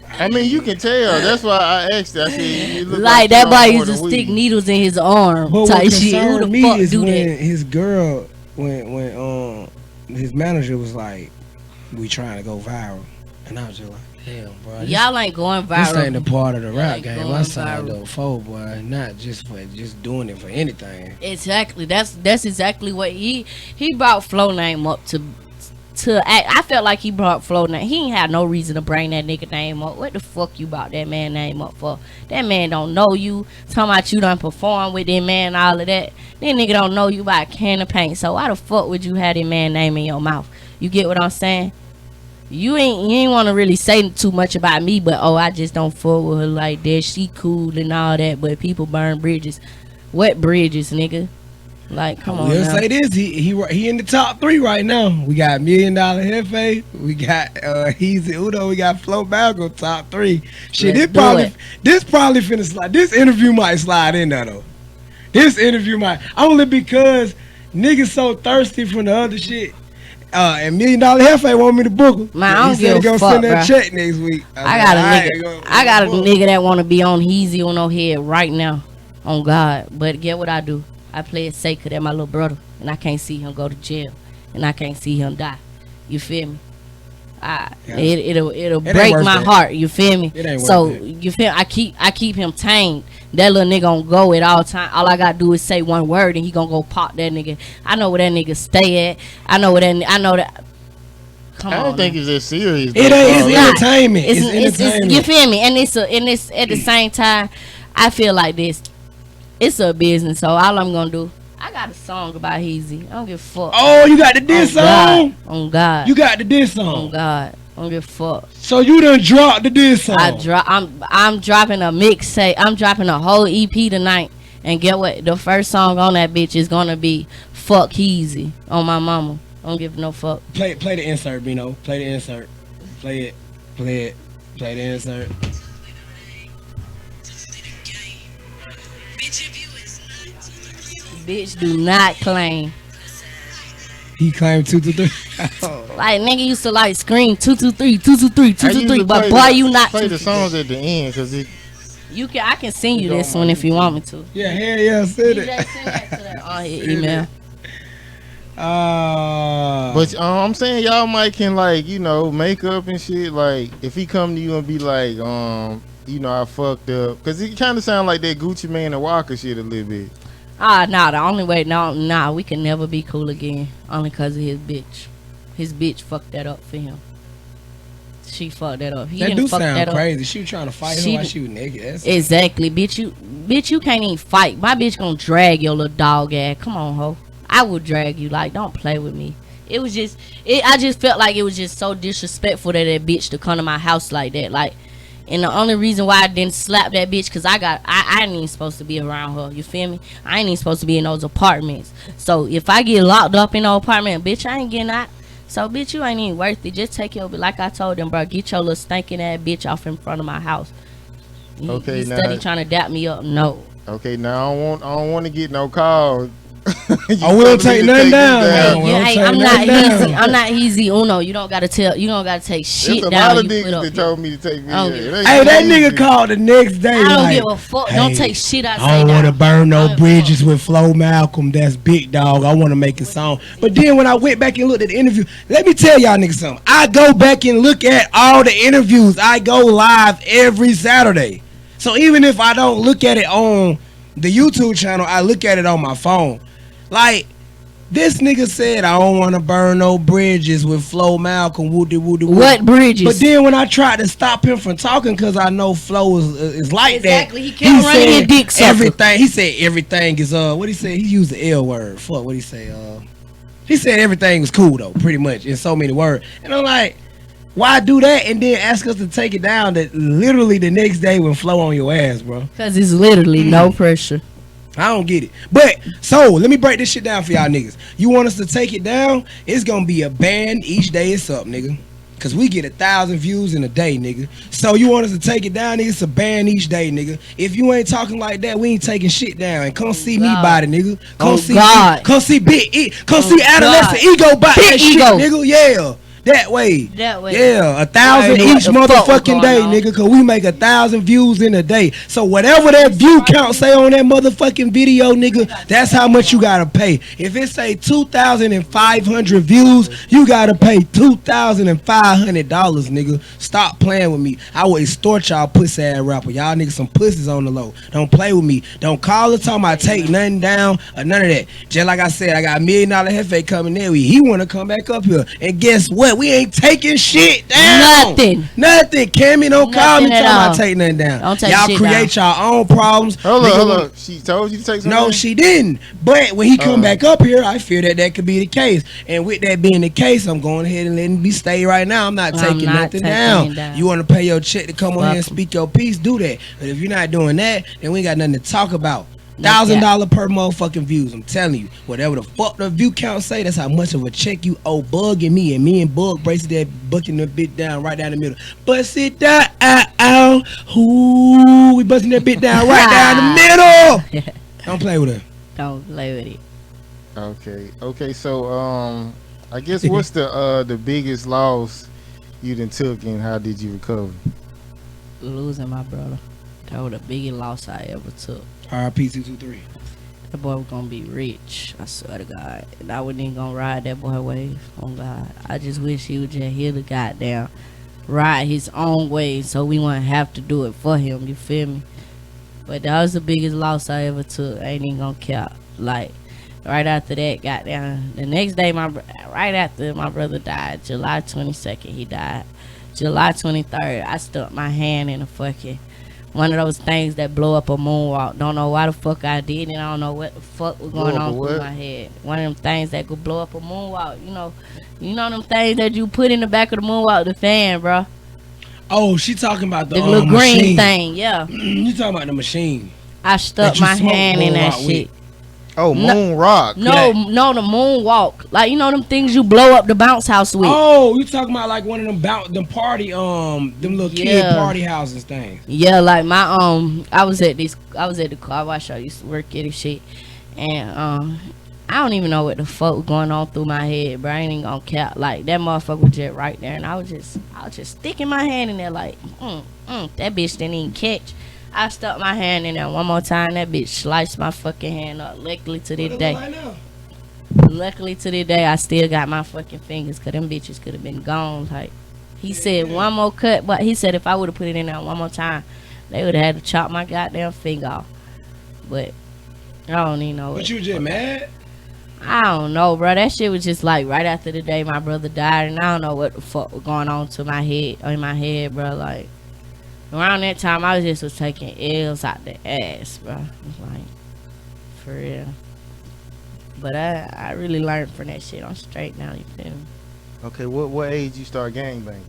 I mean, you can tell. That's why I asked that. I said, like that boy used to stick needles in his arm. But type what shit. Who the me fuck is do when that? his girl, when his manager was like, we trying to go viral. And I was just like, damn, bro. Y'all ain't going viral. This ain't a part of the rap ain't game. going I signed viral. up for, boy. Not just for just doing it for anything. Exactly. That's exactly what he brought Flo name up to act. I felt like he brought Flo name. He ain't had no reason to bring that nigga name up. What the fuck you brought that man name up for? That man don't know you. Talking about you done perform with that man, all of that. That nigga don't know you by a can of paint. So why the fuck would you have that man name in your mouth? You get what I'm saying? You ain't want to really say too much about me, but I just don't fuck with her like that. She cool and all that, but people burn bridges. What bridges, nigga? Like, come on. We'll now. say this: he in the top 3 right now. We got $1 Million Hefe. We got Heezy Udo. We got Flo Malcolm top 3. Shit, this probably finna slide. This interview might slide in there though. This interview might only because niggas so thirsty from the other shit. And $1 Million Hefe want me to book him. Man, I don't he said he give a gonna fuck, send that bruh. check next week. I got a nigga that want to be on Heezy on no head right now, on God. But get what I do? I play it safe 'cause that's my little brother, and I can't see him go to jail, and I can't see him die. You feel me? It'll break my heart. You feel me? It ain't So worth it. you feel? I keep him tamed. That little nigga gonna go at all time. All I gotta do is say one word, and he gonna go pop that nigga. I know where that nigga stay at. I know that. Come I on. don't think it's that serious. It though. ain't. It's not. entertainment. It's It's entertainment. you feel me? And it's at the same time, I feel like this. It's a business, so all I'm gonna do, I got a song about Heezy. I don't give a fuck. Oh, you got the diss song? On God. You got the diss On song. God. I don't give a fuck. So you done dropped the diss song. I'm dropping a mixtape. I'm dropping a whole EP tonight. And get what? The first song on that bitch is gonna be Fuck Heezy on my mama. I don't give no fuck. Play the insert, Bino. Play the insert. Play it. Play the insert. Bitch do not claim. He claimed 2 to 3. Like nigga used to like scream 223, 223, I usually 223, but play boy the- you not play the 223. songs at the end because it. I can send you Go this on one my if you want me to. Yeah, hell yeah, said DJ, it. send that to that on his Send email. it. But I'm saying y'all might can like makeup and shit. Like if he come to you and be like I fucked up because it kind of sound like that Gucci Man and Walker shit a little bit. The only way, we can never be cool again. Only cause of his bitch. His bitch fucked that up for him. She fucked that up. He That didn't do fuck that sound up. crazy. She was trying to fight her while she was naked. That's Exactly, bitch. You can't even fight. My bitch gonna drag your little dog ass. Come on, ho. I would drag you. Like, don't play with me. It was just, I just felt like it was just so disrespectful to that bitch to come to my house like that. Like, and the only reason why I didn't slap that bitch, cause I ain't even supposed to be around her. You feel me? I ain't even supposed to be in those apartments. So if I get locked up in no apartment, bitch, I ain't getting out. So bitch, you ain't even worth it. Just take your, like I told them, bro, get your little stinking ass bitch off in front of my house. Okay, you now- steady trying to dap me up. No. Okay, now I don't want to get no calls. I will take nothing down. down. Yeah, hey, take I'm that not down. easy. I'm not easy. Uno, you don't gotta take There's shit a down. lot of You put niggas up. that told me to take me. I don't there. give It ain't Hey, that easy. nigga called the next day. I don't like, give a fuck. Don't hey, take shit I say I don't want to down. burn I no don't bridges fuck. with Flo Malcolm. That's big dog. I want to make a song. But then when I went back and looked at the interview, let me tell y'all niggas something. I go back and look at all the interviews. I go live every Saturday. So even if I don't look at it on the YouTube channel, I look at it on my phone. Like, this nigga said, I don't want to burn no bridges with Flo Malcolm. Woody. What bridges? But then when I tried to stop him from talking, because I know Flo is like Exactly. that. He kept running his dick sucker. everything. He said everything is what he said. He used the L word. Fuck. What he say? He said everything was cool though, pretty much in so many words. And I'm like, why do that and then ask us to take it down? That literally the next day when Flo on your ass, bro. Because it's literally no pressure. I don't get it. But so let me break this shit down for y'all niggas. You want us to take it down? It's gonna be a ban each day it's up, nigga. Cause we get 1,000 views in a day, nigga. So you want us to take it down, nigga? It's a ban each day, nigga. If you ain't talking like that, we ain't taking shit down. And come see me God. body, nigga. Come Oh, see God. come see Big E. Come Oh, see Adolescent God. Ego body Big that shit, Ego. nigga. Yeah. That way. That way. Yeah, 1,000 I already each know what the fuck was motherfucking day, going on. nigga, cause we make 1,000 views in a day. So whatever that view count say on that motherfucking video, nigga, that's how much you gotta pay. If it say 2,500 views, you gotta pay $2,500, nigga. Stop playing with me. I will extort y'all pussy ass rapper. Y'all niggas some pussies on the low. Don't play with me. Don't call us talking about take nothing down or none of that. Just like I said, I got $1 million Hefe coming in. He wanna come back up here. And guess what? We ain't taking shit down. Nothing. Cammy, don't call me talking about take nothing down. Don't take y'all shit create down. y'all own problems. Hold Nigga, up. She told you to take something? no, she didn't. But when he come back up here, I fear that could be the case. And with that being the case, I'm going ahead and letting me stay right now. I'm not taking nothing down. You want to pay your check to come on here and speak your piece, do that. But if you're not doing that, then we ain't got nothing to talk about. $1,000 per motherfucking views. I'm telling you, whatever the fuck the view count say, that's how much of a check you owe Bug and me. And me and Bug braces that bucking the bit down right down the middle. Bust it down, ooh, we busting that bit down right down the middle. Don't play with her. Don't play with it. Okay. So I guess what's the biggest loss you done took, and how did you recover? Losing my brother. That was the biggest loss I ever took. RP 223. That boy was gonna be rich, I swear to God. And I wasn't even gonna ride that boy wave. Oh God. I just wish he would just hear the goddamn ride his own way so we wouldn't have to do it for him, you feel me? But that was the biggest loss I ever took. I ain't even gonna cap. Like, right after that, goddamn, the next day, right after my brother died, July 22nd, he died. July 23rd, I stuck my hand in a fucking one of those things that blow up a moonwalk. Don't know why the fuck I did it. I don't know what the fuck was going on through my head. One of them things that could blow up a moonwalk. You know them things that you put in the back of the moonwalk, the fan, bro. Oh, she talking about the little machine. green thing, yeah. You talking about the machine? I stuck my hand in that shit. Oh, moon rock. No, the moonwalk. Like, you know them things you blow up the bounce house with. Oh, you talking about like one of them party them little kid party houses things. Yeah, like my I was at the car wash. I used to work at and shit, and I don't even know what the fuck was going on through my head, bro. I ain't even gonna cap. Like, that motherfucker was just right there, and I was just sticking my hand in there like, that bitch didn't even catch. I stuck my hand in there one more time. That bitch sliced my fucking hand up. Luckily to this day, I still got my fucking fingers, cause them bitches could have been gone. Like, he said one more cut, but he said if I would have put it in there one more time, they would have had to chop my goddamn finger off. But I don't even know. But you just mad? I don't know, bro. That shit was just like right after the day my brother died, and I don't know what the fuck was going on in my head, bro. Like, around that time, I was taking L's out the ass, bro. It's like, for real. But I really learned from that shit. I'm straight now, you feel me? Okay, what age you start gangbanging?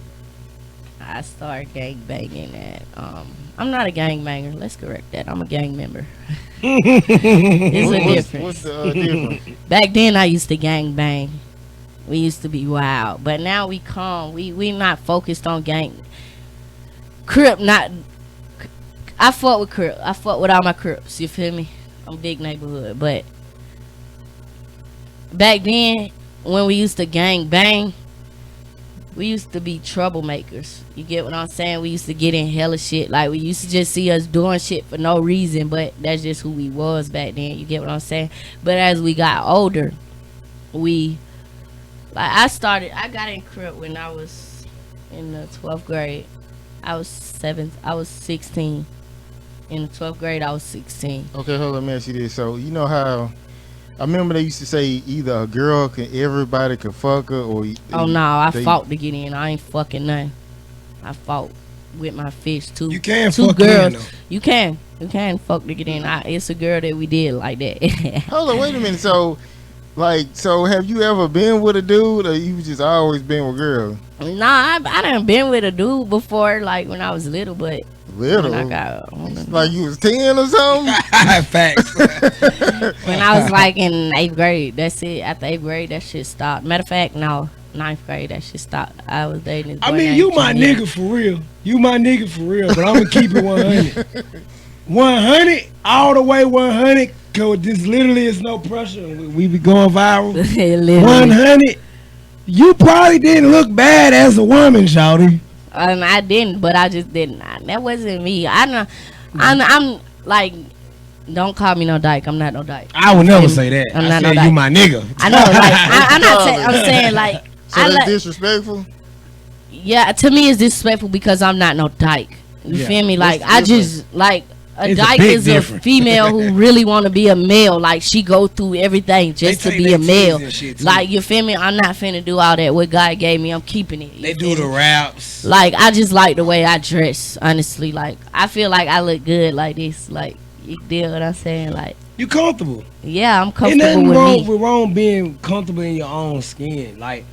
I started gangbanging at, I'm not a gangbanger. Let's correct that. I'm a gang member. It's a difference. What's the difference? Back then, I used to gangbang. We used to be wild. But now we calm. We not focused on gang. Crip, not. I fought with Crip. I fought with all my Crips. You feel me? I'm big neighborhood. But back then, when we used to gang bang, we used to be troublemakers. You get what I'm saying? We used to get in hella shit. Like, we used to just see us doing shit for no reason, but that's just who we was back then. You get what I'm saying? But as we got older, I got in Crip when I was in the 12th grade. I was 16. In the 12th grade, I was 16. Okay, hold on, let me ask you this. So, you know how I remember they used to say either a girl everybody could fuck her, or oh no, I fought to get in. I ain't fucking nothing. I fought with my fist too. You can two fuck girls. in, though. You can fuck to get in. It's a girl that we did like that. Hold on, wait a minute. So have you ever been with a dude, or you just always been with girls? Nah, I done been with a dude before, like when I was little, but little, like you was 10 or something. Facts. When I was like in 8th grade, that's it. After 8th grade, that shit stopped. Matter of fact, no, 9th grade, that shit stopped. I was dating this boy. I mean, you my nigga for real. You my nigga for real, but I'm gonna keep it 100. 100 all the way 100. Cause this literally is no pressure. We be going viral. 100. You probably didn't look bad as a woman, shawty. I didn't, but I just didn't. That wasn't me. I'm like, don't call me no dyke. I'm not no dyke. I would never say that. I'm I not said no you dyke. my nigga. I know, like, I'm not saying. I'm saying like, So I that's like. disrespectful. Yeah, to me it's disrespectful because I'm not no dyke. You Yeah. feel me? Like What's I the just like a It's a dyke big is difference. a female who really want to be a male. Like she go through everything just to take be their a male. titties and shit, too. Like you feel me? I'm not finna do all that. What God gave me, I'm keeping it. You They feel do the me? raps. Like I just like the way I dress. Honestly, like I feel like I look good like this. Like you deal what I'm saying? Like You comfortable. yeah, I'm Ain't comfortable nothing with wrong me. with wrong being comfortable in your own skin. Like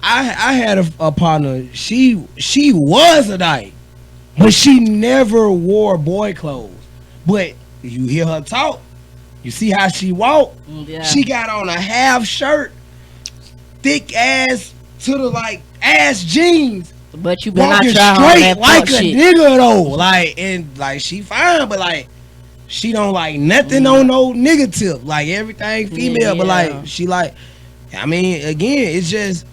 I had a partner. She was a dyke, but she never wore boy clothes. But you hear her talk, you see how she walk. Yeah. She got on a half shirt, thick ass to the like ass jeans, But you better not walking try on straight that like fuck a shit. nigga though. Like and like she fine, but like she don't like nothing on no nigga tip. Like everything female, but Yeah. like she like. I mean, again, it's just.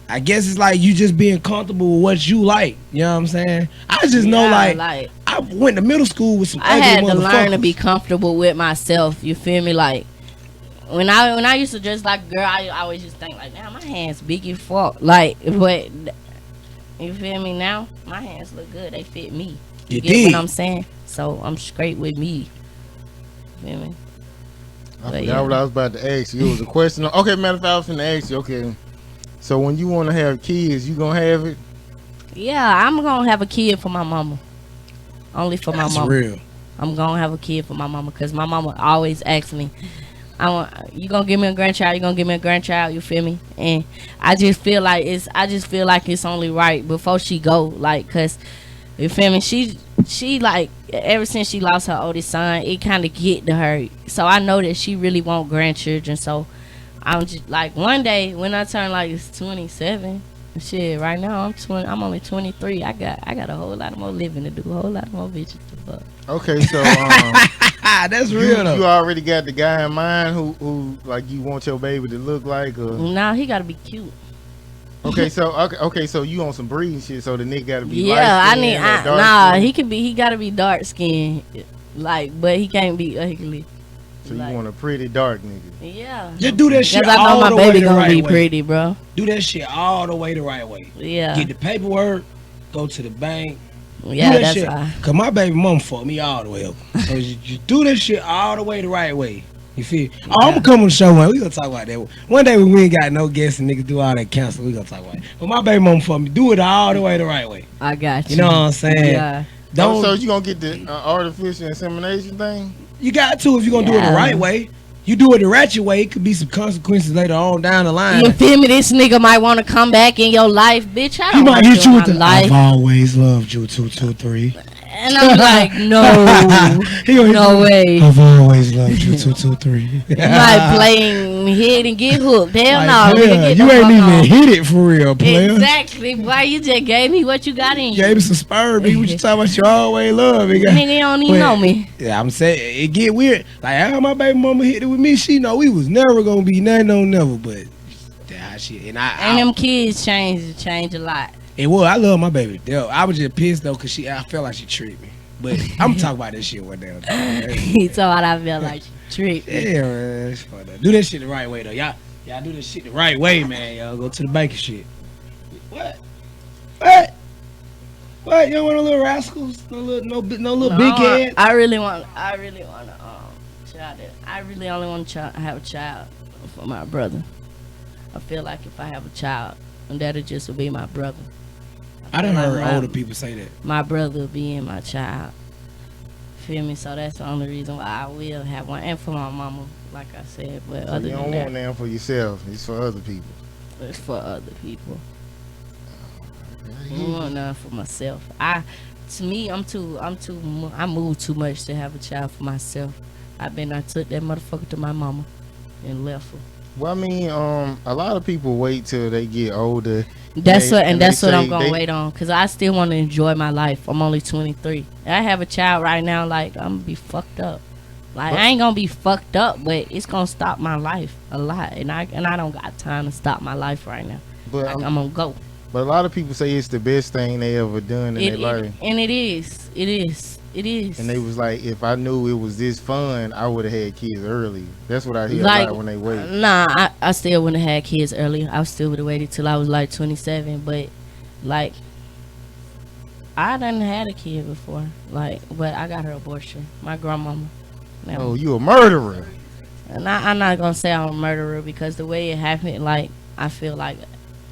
I guess it's like you just being comfortable with what you like. You know what I'm saying? I just know Yeah, like I went to middle school with some I ugly had to motherfuckers. learn to be comfortable with myself. You feel me? Like when I used to dress like a girl, I always just think like, damn, my hands big as fuck. Like, but you feel me now? My hands look good. They fit me. You get did. what I'm saying? So I'm straight with me. You feel me? I But forgot yeah. what I was about to ask you. It was a question. Okay, matter of fact, I was finna ask you. Okay, so when you want to have kids, you gonna have it? Yeah, I'm gonna have a kid for my mama. Only for That's my mama. real. I'm gonna have a kid for my mama because my mama always asks me, you gonna give me a grandchild? You gonna give me a grandchild? You feel me? And I just feel like it's only right before she go, like, cause you feel me? She like ever since she lost her oldest son, it kind of get to her. So I know that she really want grandchildren. So I'm just like one day when I turn like 27. Shit, right now I'm only 23. I got a whole lot more living to do, a whole lot more bitches to fuck. Okay, so That's real though. you already got the guy in mind who like you want your baby to look like, or Nah, he gotta be cute. okay, so you on some breeding shit, so the nigga gotta be Yeah, light-skinned or dark-skinned? he gotta be dark skinned, like, but he can't be ugly. So you like- want a pretty dark nigga. Yeah, Just do that shit because I know all my the way baby the gonna right be way. pretty, bro. Do that shit all the way the right way. Yeah, Get the paperwork, go to the bank. yeah, do that that's shit. why. Cause my baby mom fucked me all the way up. So you do that shit all the way the right way. You feel? Oh, I'm gonna come on the show, man. We gonna talk about that. One day when we ain't got no guests and niggas do all that cancel, we gonna talk about it. But my baby mom fucked me. Do it all the way the right way. I got you. You know what I'm saying? Yeah, Don't. So you gonna get the artificial insemination thing? You got to if you gonna do it the Yeah. right way. You do it the ratchet way, it could be some consequences later on down the line. you feel me? This nigga might want to come back in your life, bitch. I He don't might want hit you in with my the life, I've always loved you 223. and I'm like, no, He gonna hit no you with, way. I've always loved you 223. You might play and hit and get hooked. Hell no, nigga, get you the ain't fuck even on. hit it for real, player. Exactly. Why you just gave me what you got in you? Gave me some sperm, nigga. What you talking about? You always love, nigga. Nigga, you don't even But- know me. Yeah, I'm saying it get weird. Like how my baby mama hit it with me, she know we was never gonna be nothing on never, but that shit. And And them kids change a lot. it was. I love my baby. Yo, I was just pissed though, cause I felt like she treated me. But I'm talking about this shit one day. He thought I felt like trick. Yeah, man. It's fun, though. Do that shit the right way though. Y'all do this shit the right way, man. Y'all go to the bank and shit. What? What? You don't want no little rascals? No little big head? I really want to child. I really only want to have a child for my brother. I feel like if I have a child, that'll just be my brother. I done feel heard like older people say that. my brother being my child. Feel me? So that's the only reason why I will have one, and for my mama, like I said. But So other you than don't that, want them for yourself. It's for other people. it's for other people. I Yeah. don't want none for myself. I move too much to have a child for myself. I took that motherfucker to my mama and left her. Well, I mean, a lot of people wait till they get older. That's They- what and that's they what I'm say gonna they- wait on, cause I still want to enjoy my life. I'm only 23. I have a child right now. Like I'm gonna be fucked up. Like I ain't gonna be fucked up, but it's gonna stop my life a lot, and I don't got time to stop my life right now. But I'm gonna go. But a lot of people say it's the best thing they ever done in their life. And it is. It is. It is. And they was like, if I knew it was this fun, I would have had kids early. That's what I hear like, a lot when they wait. Nah, I still wouldn't have had kids early. I still would have waited till I was like 27. But like, I done had a kid before. Like, but I got her abortion. My grandmama. Now, Oh, you a murderer? and I'm not gonna say I'm a murderer because the way it happened, like, I feel like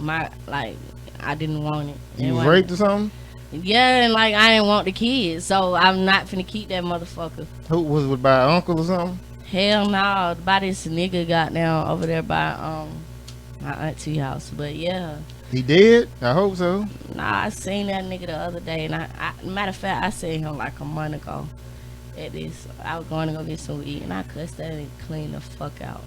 I didn't want it. You was raped or something? Yeah, and like I didn't want the kids, so I'm not finna keep that motherfucker. Who was it, by an uncle or something? Hell no, by this nigga got down over there by my auntie house. But yeah, He did? I hope so. nah, I seen that nigga the other day, and I matter of fact, I seen him like a month ago. At this, I was going to go get some weed, and I cussed that and clean the fuck out.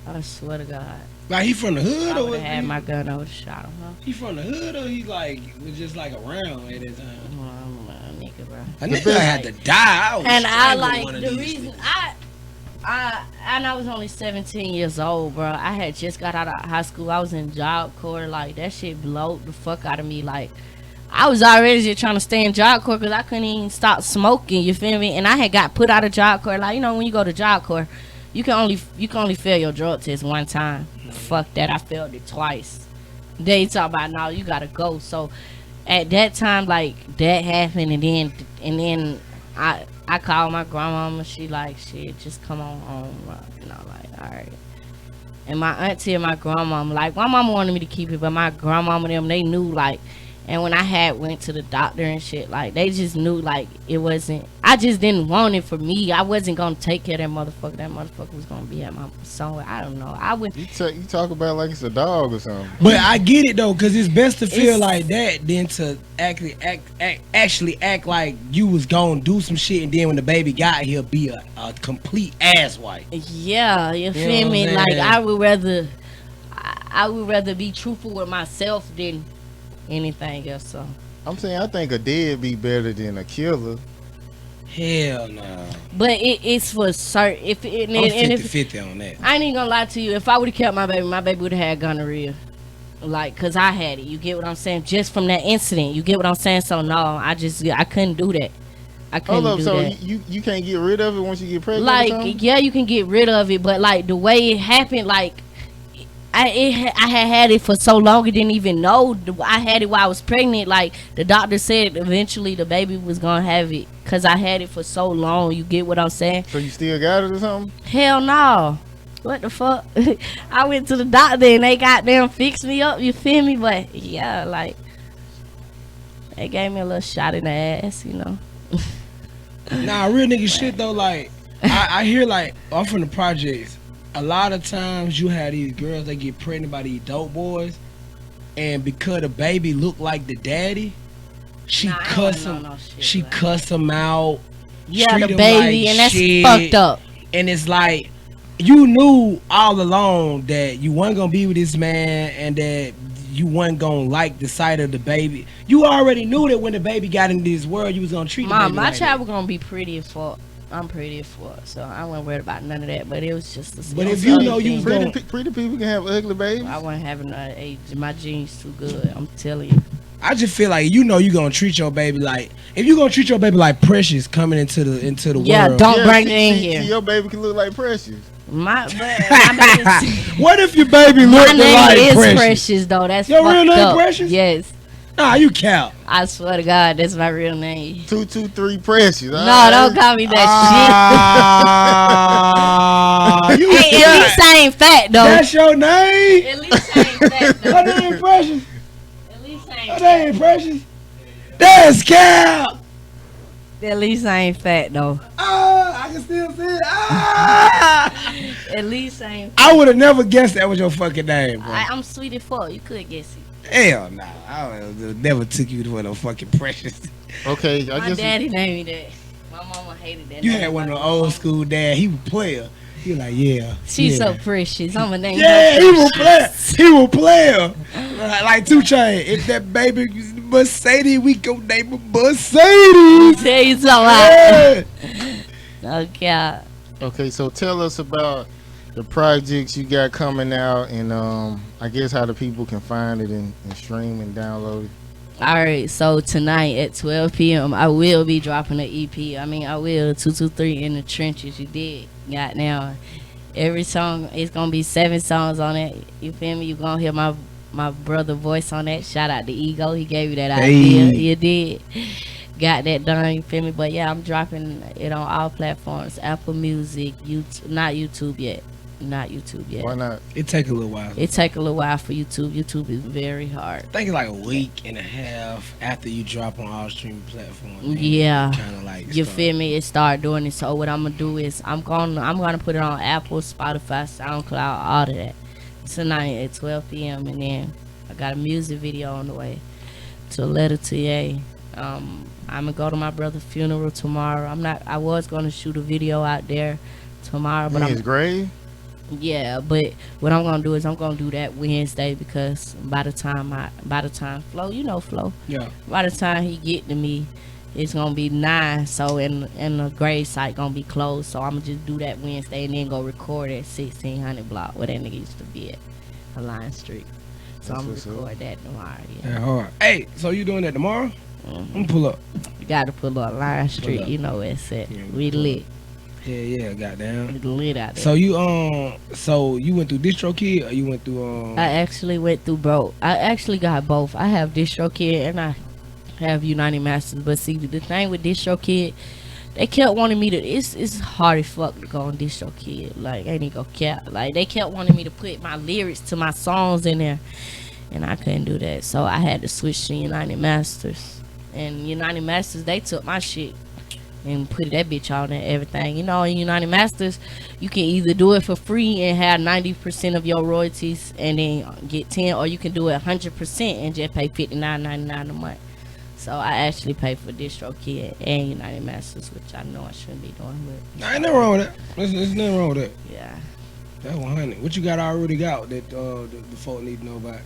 I swear to God. Like he from the hood I or would was have had my gun, I would have shot him, huh? he from the hood or he like was just like around at that time? Nigga, bro. A nigga had to die. And I strangle like one of the these reason niggas. I was only 17 years old, bro. I had just got out of high school. I was in Job Corps. Like, that shit blowed the fuck out of me. Like, I was already just trying to stay in Job Corps because I couldn't even stop smoking, you feel me? And I had got put out of Job Corps. Like, you know, when you go to Job Corps, you can only fail your drug test one time. Fuck that, I failed it twice. They talk about, no, you gotta go. So at that time, like, that happened, and then I called my grandmama. She like, shit, just come on home, bro. You know, like, all right. And my auntie and my grandmama, like, my mama wanted me to keep it, but my grandmama and them, they knew, like, and when I had went to the doctor and shit, like, they just knew, like, it wasn't, I just didn't want it for me. I wasn't gonna take care of that motherfucker. That motherfucker was gonna be at my somewhere. I don't know. I would. You talk about it like it's a dog or something. But I get it though, cause it's best to feel It's- like that than to actually act like you was gonna do some shit, and then when the baby got here, be a complete asswipe. Yeah, you feel know me? what I'm Like, saying? I would rather be truthful with myself than anything else. So I'm saying I think a deadbeat better than a killer. Hell no. but it's for certain. If I'm and if 50-50 on that. I ain't even gonna lie to you, if I would have kept my baby would have had gonorrhea. Like, cause I had it. You get what I'm saying? Just from that incident, you get what I'm saying? So no, I couldn't do that. I couldn't Hold up, do so that. you can't get rid of it once you get pregnant? or Like, something? yeah, you can get rid of it, but like the way it happened, like I had it for so long, I didn't even know. I had it while I was pregnant. Like, the doctor said eventually the baby was gonna have it, cause I had it for so long. You get what I'm saying? So you still got it or something? Hell no. What the fuck? I went to the doctor and they goddamn fixed me up. You feel me? But yeah, like, they gave me a little shot in the ass, you know. Nah, real nigga shit though. Like I hear, like, I'm from the projects. A lot of times you have these girls that get pregnant by these dope boys, and because the baby look like the daddy, she Nah, I don't cuss know him. no shit She like cuss him out. Yeah, treat the him baby, like and that's shit. fucked up. And it's like, you knew all along that you wasn't gonna be with this man, and that you wasn't gonna like the sight of the baby. You already knew that when the baby got into this world, you was gonna treat the Mom, baby my like child that. was gonna be pretty as fuck. I'm pretty as fuck, so I wasn't worried about none of that. But it was just a But if you know you was Pretty, gonna, pretty people can have ugly babies. I wasn't having a age. My genes too good. I'm telling you. I just feel like you gonna treat your baby like, if you gonna treat your baby like Precious coming into the Yeah, world. don't bring it in see, here. See, your baby can look like Precious. My baby, What if your baby my looked name like is Precious? Precious though. That's Your real fucked name up. Precious? Yes, Nah, you count. I swear to God, that's my real name. 223 Precious. No, don't call me that You shit. Hey, at least I ain't fat though. That's your name. At least I ain't fat Her though. name Precious. At least I Her ain't name fat. Precious. That's count. At least I ain't fat though. I can still see it. Ah! At least I ain't. I would have never guessed that was your fucking name, bro. I'm sweet as fuck. You could guess it. Hell no. I would never took you for no fucking Precious. Okay, I My guess daddy named me that. My mama hated that. You name. had one of the old school dad. He was player. He was like, yeah. She's yeah. so precious. I'm a name. Yeah, he will play. He will play. Like 2 Chainz. If that baby is Mercedes, we go name her Mercedes. Tell you something. Yeah. Okay. Okay, so tell us about the projects you got coming out, and I guess how the people can find it and stream and download it. All right, so tonight at 12 p.m. I will be dropping an EP. I mean, I will 223 in the trenches. You did. Got now. Every song it's gonna be 7 songs on it. You feel me? You gonna hear my brother voice on that. Shout out to Ego. He gave you that idea. You did. Got that done. You feel me? But yeah, I'm dropping it on all platforms. Apple Music, YouTube. Not YouTube yet. Why not? It take a little while. It take a little while for YouTube. YouTube is very hard. I think it's like a week and a half after you drop on all streaming platforms. Yeah. Kind of like You feel me? It start doing it. So what I'm gonna do is I'm gonna put it on Apple, Spotify, SoundCloud, all of that tonight at 12 p.m. And then I got a music video on the way to Letter to Ye. I'm gonna go to my brother's funeral tomorrow. I was gonna shoot a video out there tomorrow, but His grave. Yeah, but what I'm gonna do is I'm gonna do that Wednesday, because by the time Flo, Flo. Yeah. By the time he get to me, it's gonna be 9. So and the grave site gonna be closed. So I'm gonna just do that Wednesday and then go record at 1600 block where that nigga used to be at, Alliance Street. So I'm gonna record that tomorrow. Yeah, hard. Hey, so you doing that tomorrow? I'm gonna pull up. You gotta pull up Alliance Street. up. You know where it's at. Yeah, We lit. Yeah, goddamn. We lit out there. So you went through DistroKid or you went through I actually went through both. I actually got both. I have DistroKid and I have United Masters. But see, the thing with DistroKid, they kept wanting me to. It's hard as fuck to go on DistroKid. Like, ain't even go cap. Like, they kept wanting me to put my lyrics to my songs in there, and I couldn't do that. So I had to switch to United Masters. And United Masters, they took my shit and put that bitch on and everything. In United Masters, you can either do it for free and have 90% of your royalties and then get 10, or you can do it 100% and just pay $59.99 a month. So I actually pay for DistroKid and United Masters, which I know I shouldn't be doing, but I ain't nothing wrong with that. There's nothing wrong with that. yeah. That's 100. What you already got that the folk need to know about?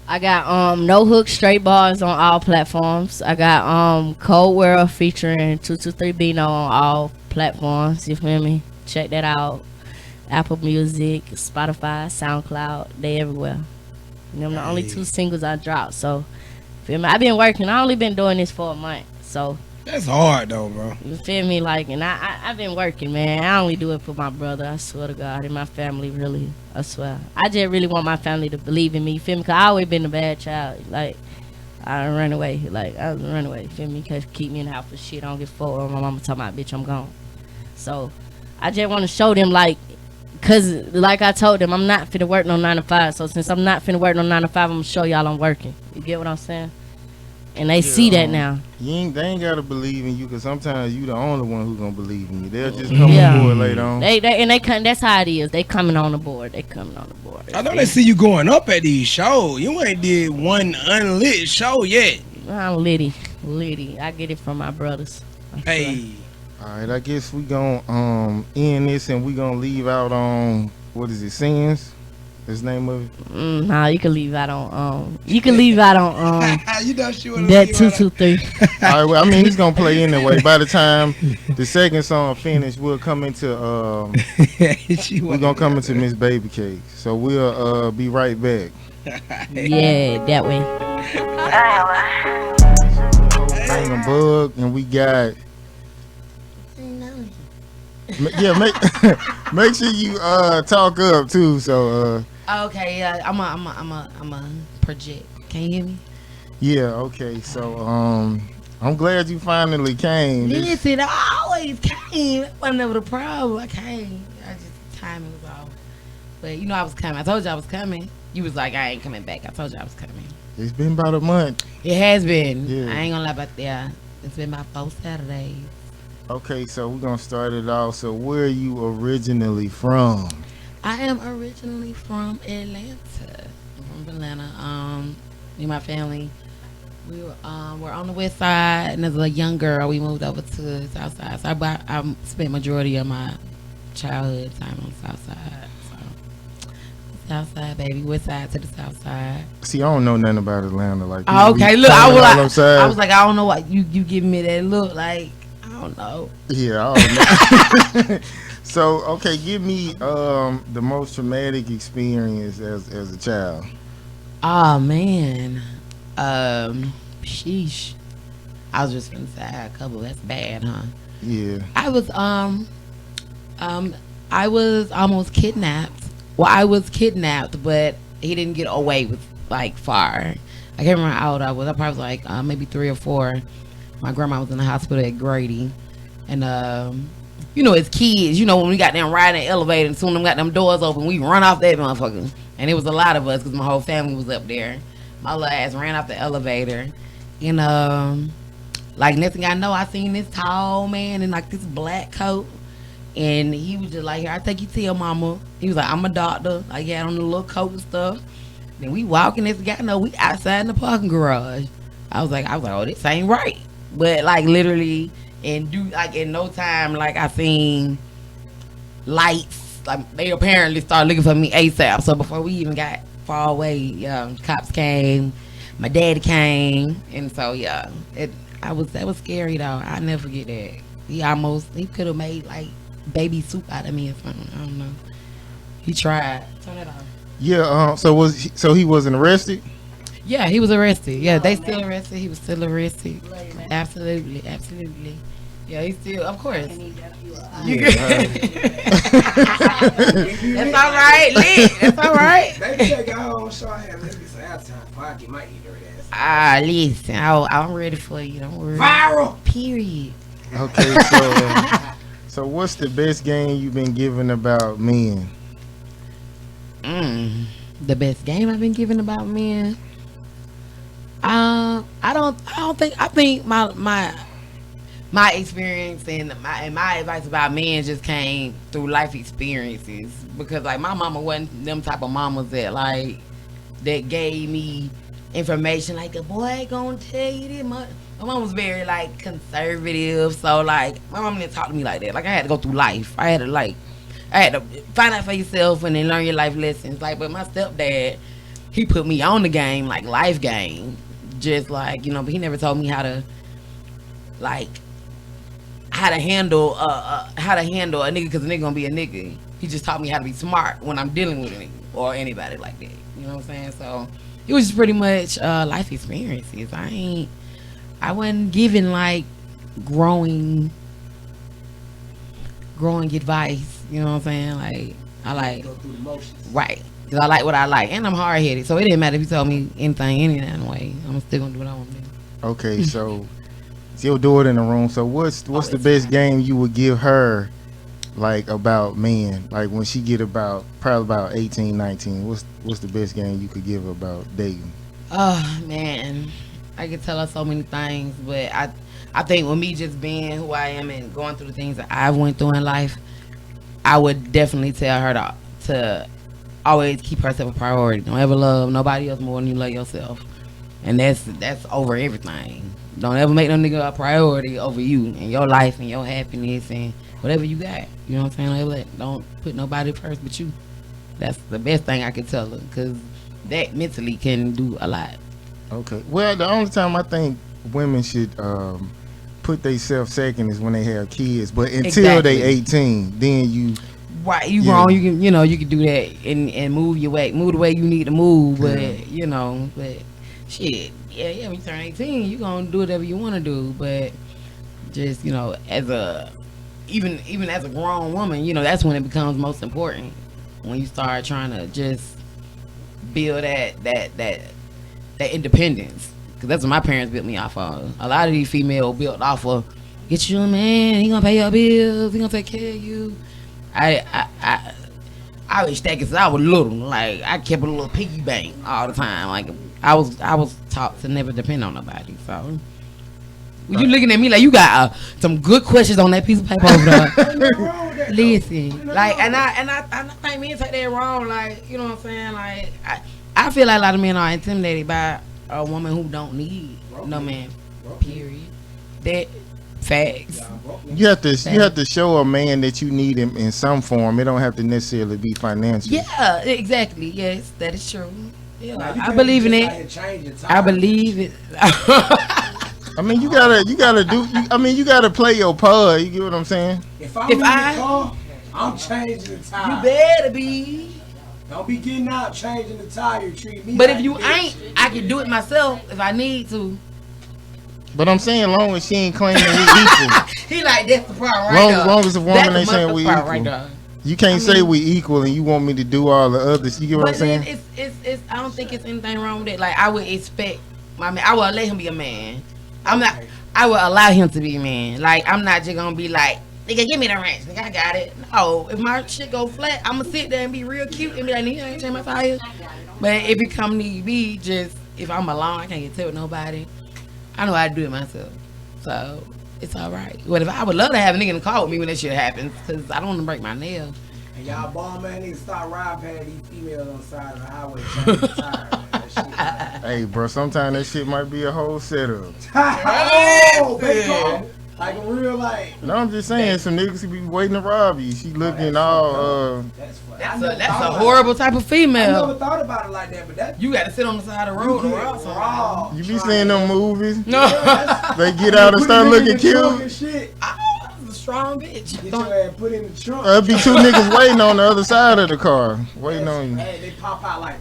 I got No Hook Straight Bars on all platforms. I got Cold World featuring 223 Bino on all platforms. You feel me? Check that out. Apple Music, Spotify, SoundCloud, they everywhere. Them the only 2 singles I dropped. So, feel me? I've been working. I only been doing this for a month. So That's hard though, bro. you feel me? Like, and I've been working, man. I only do it for my brother. I swear to God, and my family, really. I swear. I just really want my family to believe in me. You feel me? Cause I always been a bad child. Like, I run away. Like, I run away. Feel me? Cause keep me in the house for shit. I don't give a fuck. Or my mama talking about, bitch, I'm gone. So I just want to show them, like, cause like I told them, I'm not finna work no 9 to 5. So since I'm not finna work no 9 to 5, I'm gonna show y'all I'm working. You get what I'm saying? And they see that now. They ain't gotta believe in you, cause sometimes you the only one who's gonna believe in you. They'll just come on board later on. They come. That's how it is. They coming on the board. I know they see you going up at these shows. You ain't did one unlit show yet. I'm litty. I get it from my brothers. Hey. All right, I guess we gonna end this and we gonna leave out on what is it? Sins. That's the name of it. Nah, you can leave out on you know she wanna that leave 223. All right, well, I mean, it's gonna play anyway. By the time the second song finished, we'll come into we're gonna come into Miss Baby Cake. So we'll be right back. Yeah, that way. Bang a bug, and we got. Yeah, make sure you talk up too. So Okay, yeah, I'm a project. Can you hear me? yeah, okay. So I'm glad you finally came. Listen, I always came. That wasn't never the problem. I came. I just timing was off. But you know I was coming. I told you I was coming. You was like, I ain't coming back. I told you I was coming. It's been about a month. It has been. Yeah. I ain't gonna lie about that. It's been about 4 Saturdays. Okay, so we're gonna start it off. So where are you originally from? I am originally from Atlanta. I'm from Atlanta. Me and my family, we're on the west side, and as a young girl, we moved over to the south side. So I spent majority of my childhood time on the south side. So south side, baby, west side to the south side. See, I don't know nothing about Atlanta. Like, Oh, okay, look, I outside. was like, I don't know what you giving me that look like. I don't know. Yeah, I don't know. So okay, give me the most traumatic experience as a child. Oh man. Sheesh. I was just gonna say I had a couple. That's bad, huh? Yeah. I was almost kidnapped. Well, I was kidnapped, but he didn't get away with like far. I can't remember how old I was. I probably was like maybe 3 or 4. My grandma was in the hospital at Grady, and you know, as kids, you know, when we got them riding the elevator and soon them got them doors open, we run off that motherfucker. And it was a lot of us because my whole family was up there. My little ass ran off the elevator, and like next thing I know, I seen this tall man in like this black coat. And he was just like, here, I take you to your mama. He was like, I'm a doctor. Like, he had on the little coat and stuff. Then we walking this guy, no, we outside in the parking garage. I was like, oh, this ain't right. But like literally in no time, like I seen lights. Like they apparently started looking for me ASAP. So before we even got far away, cops came, my daddy came, and so yeah, that was scary though. I never forget that. He could have made like baby soup out of me or something. I don't know. He tried. Turn it off. Yeah. So he wasn't arrested? Yeah, he was arrested. Yeah, they still arrested. He was still arrested. Absolutely. Yeah, he's still, of course. Yeah, That's all right, Lee. That's all right. Maybe check out on show. I have maybe some airtime before I get my eater ass. Listen, I'm ready for you. Don't worry. Viral. Period. Okay. So what's the best game you've been given about men? The best game I've been given about men. I think my experience and my advice about men just came through life experiences, because like my mama wasn't them type of mamas that gave me information like a boy gonna tell you this. My mom was very like conservative, so like my mom didn't talk to me like that. Like I had to go through life. I had to find out for yourself and then learn your life lessons. Like, but my stepdad, he put me on the game, like life game, just like, you know. But he never told me how to handle a nigga, because a nigga gonna be a nigga. He just taught me how to be smart when I'm dealing with a nigga or anybody like that. You know what I'm saying? So it was just pretty much life experiences. I wasn't given like growing advice. You know what I'm saying? Like I like Go through the motions. right, because I like what I like, and I'm hard headed. So it didn't matter if you told me anything any kind of way. I'm still gonna do what I want to do. Okay, so your daughter in the room. So what's the best game you would give her, like about men? Like when she get probably about 18, 19. What's the best game you could give her about dating? Oh man, I could tell her so many things, but I think with me just being who I am and going through the things that I went through in life, I would definitely tell her to always keep herself a priority. Don't ever love nobody else more than you love yourself, and that's over everything. Don't ever make no nigga a priority over you and your life and your happiness and whatever you got. You know what I'm saying? Don't put nobody first but you. That's the best thing I could tell her, because that mentally can do a lot. Okay. Well, the only time I think women should put themselves second is when they have kids. But until they 18, then you right, you wrong. You can do that and move the way you need to move. But but shit, yeah. When you turn 18, you gonna do whatever you want to do. But just even as a grown woman, that's when it becomes most important. When you start trying to just build that independence. Because that's what my parents built me off of. A lot of these females built off of, get you a man, he gonna pay your bills, he gonna take care of you. I wish that, because I was little. Like, I kept a little piggy bank all the time. Like, I was taught to never depend on nobody. So you looking at me like you got some good questions on that piece of paper over there. Listen, like, and I think men take that wrong. Like, you know what I'm saying? Like, I feel like a lot of men are intimidated by a woman who don't need no man. Period. That facts. You have to show a man that you need him in some form. It don't have to necessarily be financial. Yeah, exactly. Yes, that is true. Yeah, I believe in it. I believe it. I mean, you gotta play your part. You get what I'm saying? If I I'm changing the tire. You better be. Don't be getting out changing the tire. Treat me. But like if you a bitch. ain't, I can do it myself if I need to. But I'm saying, long as she ain't claiming we equal. He like, that's the part right there. Long as the woman That's ain't the saying we part equal. right there. You can't say we equal and you want me to do all the others. You get what I'm But then saying? it's I don't think it's anything wrong with it. Like I would expect my man, I would let him be a man. I would allow him to be a man. Like I'm not just gonna be like, nigga, give me the wrench, nigga, I got it. No, if my shit go flat, I'ma sit there and be real cute and be like, nigga, I ain't change my tires. But if it come need be, just if I'm alone, I can't get to with nobody. I know how to do it myself, so it's all right. But if I would love to have a nigga in the car with me when that shit happens, cause I don't want to break my nail. And y'all ball man niggas start riding past these females on the side of the highway changing the tire, man. That shit, man. Hey, bro, sometimes that shit might be a whole setup. Oh, big car. Like a real like. No, I'm just saying, some niggas could be waiting to rob you. She looking all, That's funny. That's a horrible type of I female. never thought about it like that, but that You got to sit on the side of the road and rob somebody. raw. you be seeing them movies. No, They get out and start looking cute. And shit. I'm a strong bitch. Get your ass put in the trunk. There'll be two niggas waiting on the other side of the car, waiting on you. Hey, they pop out like,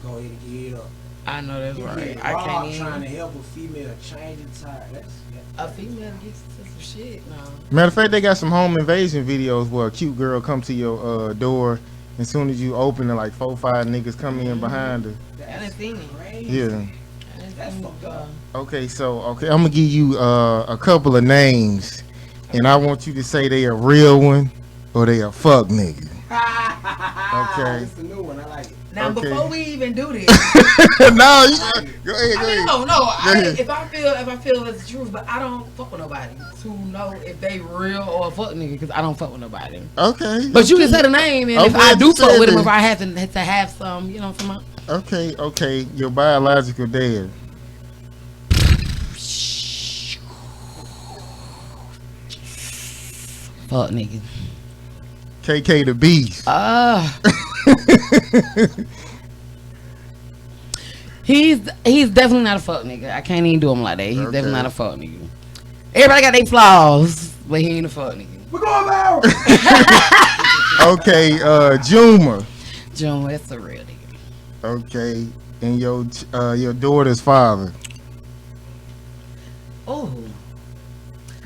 go ahead and get it up. I know that's You right. get I robbed can't trying to even. help a female change the tire. That's A female gets to some shit. No. Matter of fact, they got some home invasion videos where a cute girl come to your door. As soon as you open it, like 4 or 5 niggas come in behind her. I done seen it. crazy. Yeah. I done That's seen fucked it. up. Okay, I'm gonna give you a couple of names, and I want you to say they a real one or they a fuck nigga. Okay. It's a new one. I like it. Now, Okay. before we even do this, No, go ahead. I mean, no. ahead. If I feel it's the truth, but I don't fuck with nobody to know if they real or a fuck nigga, because I don't fuck with nobody. Okay. But you can say the name, and if Okay, I do you fuck said with him, it. if I have to have some, you know what I'm talking about? Okay. Your biological dad. Fuck nigga. KK the Beast. He's definitely not a fuck nigga. I can't even do him like that. He's Okay. definitely not a fuck nigga. Everybody got their flaws, but he ain't a fuck nigga. We're going viral. Okay, Juma. John, that's a real nigga. Okay, and your daughter's father. Oh,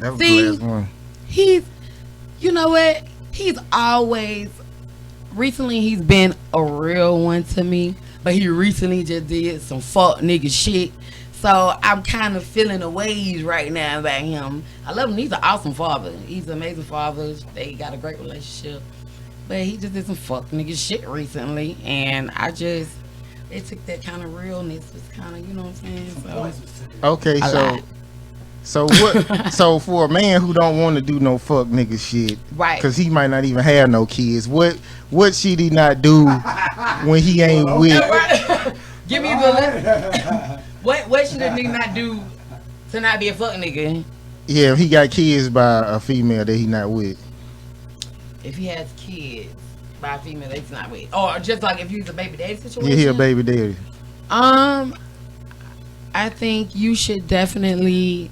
That was See? the last one. you know what? Recently he's been a real one to me, but he recently just did some fuck nigga shit. So I'm kind of feeling the ways right now about him. I love him. He's an awesome father. He's an amazing father. They got a great relationship. But he just did some fuck nigga shit recently, and it took that kind of realness. It's kind of, you know what I'm saying? So Okay, A lot. so what? So for a man who don't want to do no fuck nigga shit, right. because he might not even have no kids, what should he not do when he ain't with? Give me the what should a nigga not do to not be a fuck nigga? Yeah, if he got kids by a female that he not with. If he has kids by a female that's not with, or just like if he's a baby daddy situation. Yeah, he a baby daddy. I think you should definitely.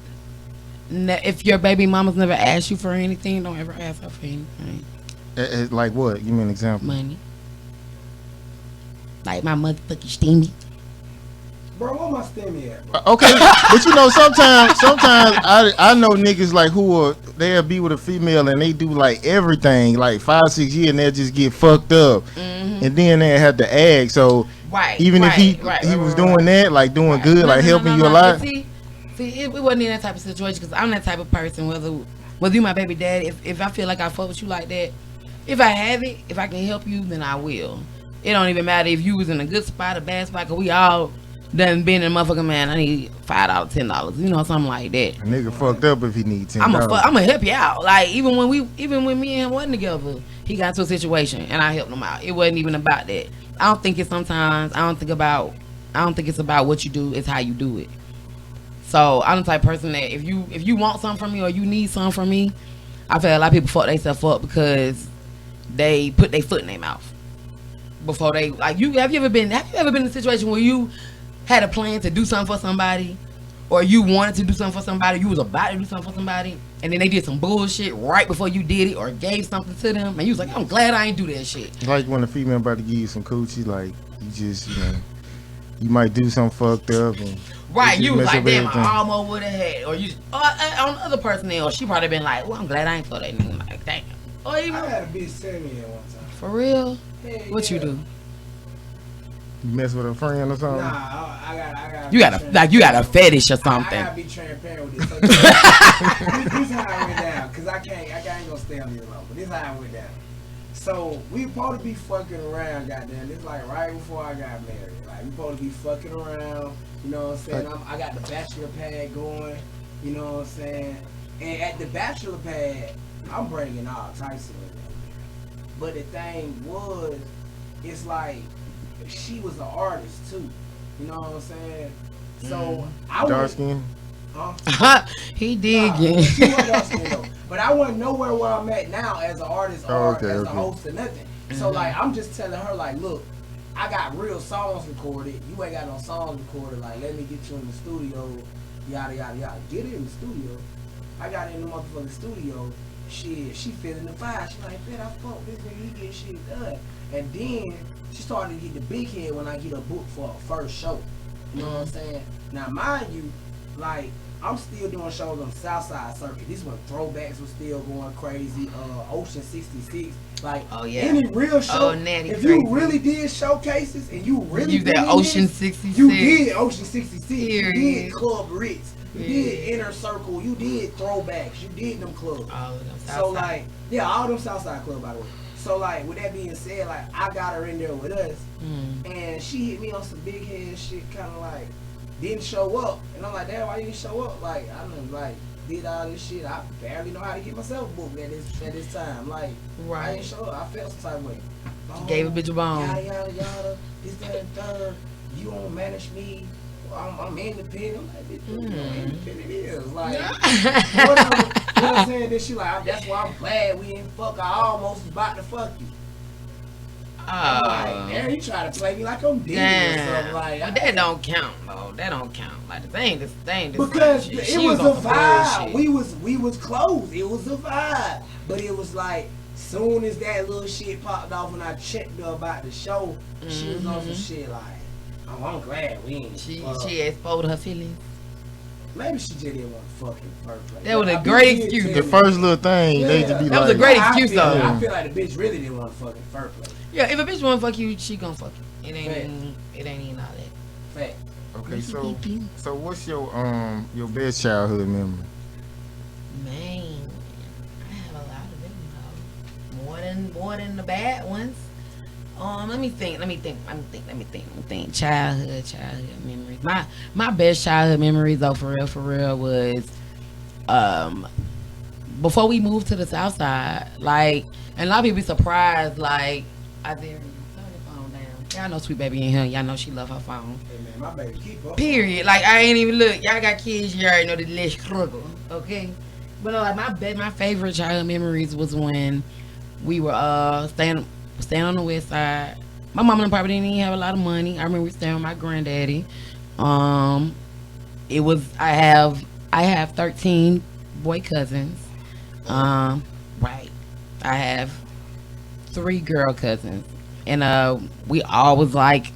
If your baby mama's never asked you for anything, don't ever ask her for anything. Like what? Give me an example. Money. Like my motherfucking steamy. Bro, where my stimmy at, bro? Okay, but you know, sometimes I know niggas like they'll be with a female and they do like everything, like 5-6 years, and they'll just get fucked up, and then they have to ask. So Right. even if he was doing that, like doing good, like helping you a lot. See, it wasn't in that type of situation because I'm that type of person. Whether you my baby daddy, if I feel like I fuck with you like that, if I have it, if I can help you, then I will. It don't even matter if you was in a good spot, a bad spot, cause we all done been in a motherfucking man. I need $5, $10, you know, something like that. A nigga fucked up if he need $10. I'm gonna help you out. Like even when me and him wasn't together, he got into a situation and I helped him out. It wasn't even about that. I don't think it's about what you do, it's how you do it. So I'm the type of person that if you want something from me or you need something from me, I feel a lot of people fuck themselves up because they put their foot in their mouth before they like you. Have you ever been in a situation where you had a plan to do something for somebody, or you wanted to do something for somebody, you was about to do something for somebody, and then they did some bullshit right before you did it or gave something to them, and you was like, I'm glad I ain't do that shit. Like when a female about to give you some coochie, like you just, you might do something fucked up and right, just you was mess like, up damn, everything. I almost would have had, or you, on the other person there, or she probably been like, well, I'm glad I ain't for that nigga, like, damn. Or even, I had a bitch tell me that one time. for real? Hell What you yeah. do? You mess with a friend or something. Nah, I got. You got a fetish or I something. gotta be transparent with this. So, this is how I went down, cause I ain't gonna stay on this long. But this is how I went down. So we supposed to be fucking around, goddamn. This like right before I got married. Like we supposed to be fucking around. You know what I'm saying? I got the bachelor pad going. You know what I'm saying? And at the bachelor pad, I'm bringing all types of women. But the thing was, it's like she was an artist too. You know what I'm saying? So I Dark was. skin. He did Nah, get. she wasn't dark skinned though. But I wasn't nowhere where I'm at now as an artist or okay, as a okay. host or nothing. So like I'm just telling her like, look, I got real songs recorded. You ain't got no songs recorded. Like let me get you in the studio. Yada yada yada. Get it in the studio. I got it in the motherfucking studio. Shit, she feeling the vibe. She like, bet I fuck this nigga. He get shit done. And then she started to get the big head when I get a book for a first show. You know what I'm saying? Now mind you, like I'm still doing shows on the Southside circuit. This when throwbacks was still going crazy. Ocean 66. Like Oh, yeah. any real show. Oh, Natty if crazy. you really did showcases and you really You did that Ocean this, 66. you did Ocean 66. Period. You did Club Ritz. You Period. did Inner Circle. You did throwbacks. You did them clubs. All of them. So Southside. like, yeah, all them Southside club by the way. So like, with that being said, like I got her in there with us, and she hit me on some big head shit, kind of like didn't show up, and I'm like, damn, why you didn't show up? Like I done like did all this shit. I barely know how to get myself booked at this time. Like I Right. didn't show up. I felt some type of way. Gave a bitch a bone. Yada yada yada. This that and third. You won't manage me. I'm independent. I'm like, bitch, what independent is? Like, whatever. You know what I'm saying? Then she like, that's why I'm glad we didn't fuck. I almost was about to fuck you. I'm like, damn, you try to play me like I'm dead or something. Like, But that don't count, though. That don't count. Like the thing, because shit. it She was a on some vibe. bullshit. We was close. It was a vibe. But it was like, soon as that little shit popped off and I checked her about the show, she was on some shit like, oh, I'm glad we ain't. She fuck. exposed her feelings. Maybe she just didn't want to fucking first place. That was a I great really did excuse. tell The me first little thing, they just be That was like, a great I excuse, feel- though. I feel like the bitch really didn't want to fucking first place. Yeah, if a bitch wanna fuck you, she gonna fuck you. It ain't Fact. even all that. Fact. Okay, so what's your best childhood memory? Man, I have a lot of them though. More than the bad ones. Let me think. Childhood memories. My best childhood memories though, for real, was before we moved to the South Side. Like, and a lot of people be surprised. Like, I didn't turn the phone down. Y'all know Sweet Baby in here. Y'all know she love her phone. Hey man, my baby keep up. Period. Like, I ain't even look. Y'all got kids, you already know the less struggle. Okay? But no, like my favorite childhood memories was when we were staying on the west side. My mama probably didn't even have a lot of money. I remember staying with my granddaddy. It was I have 13 boy cousins. Right. I have 3 girl cousins. And we all was like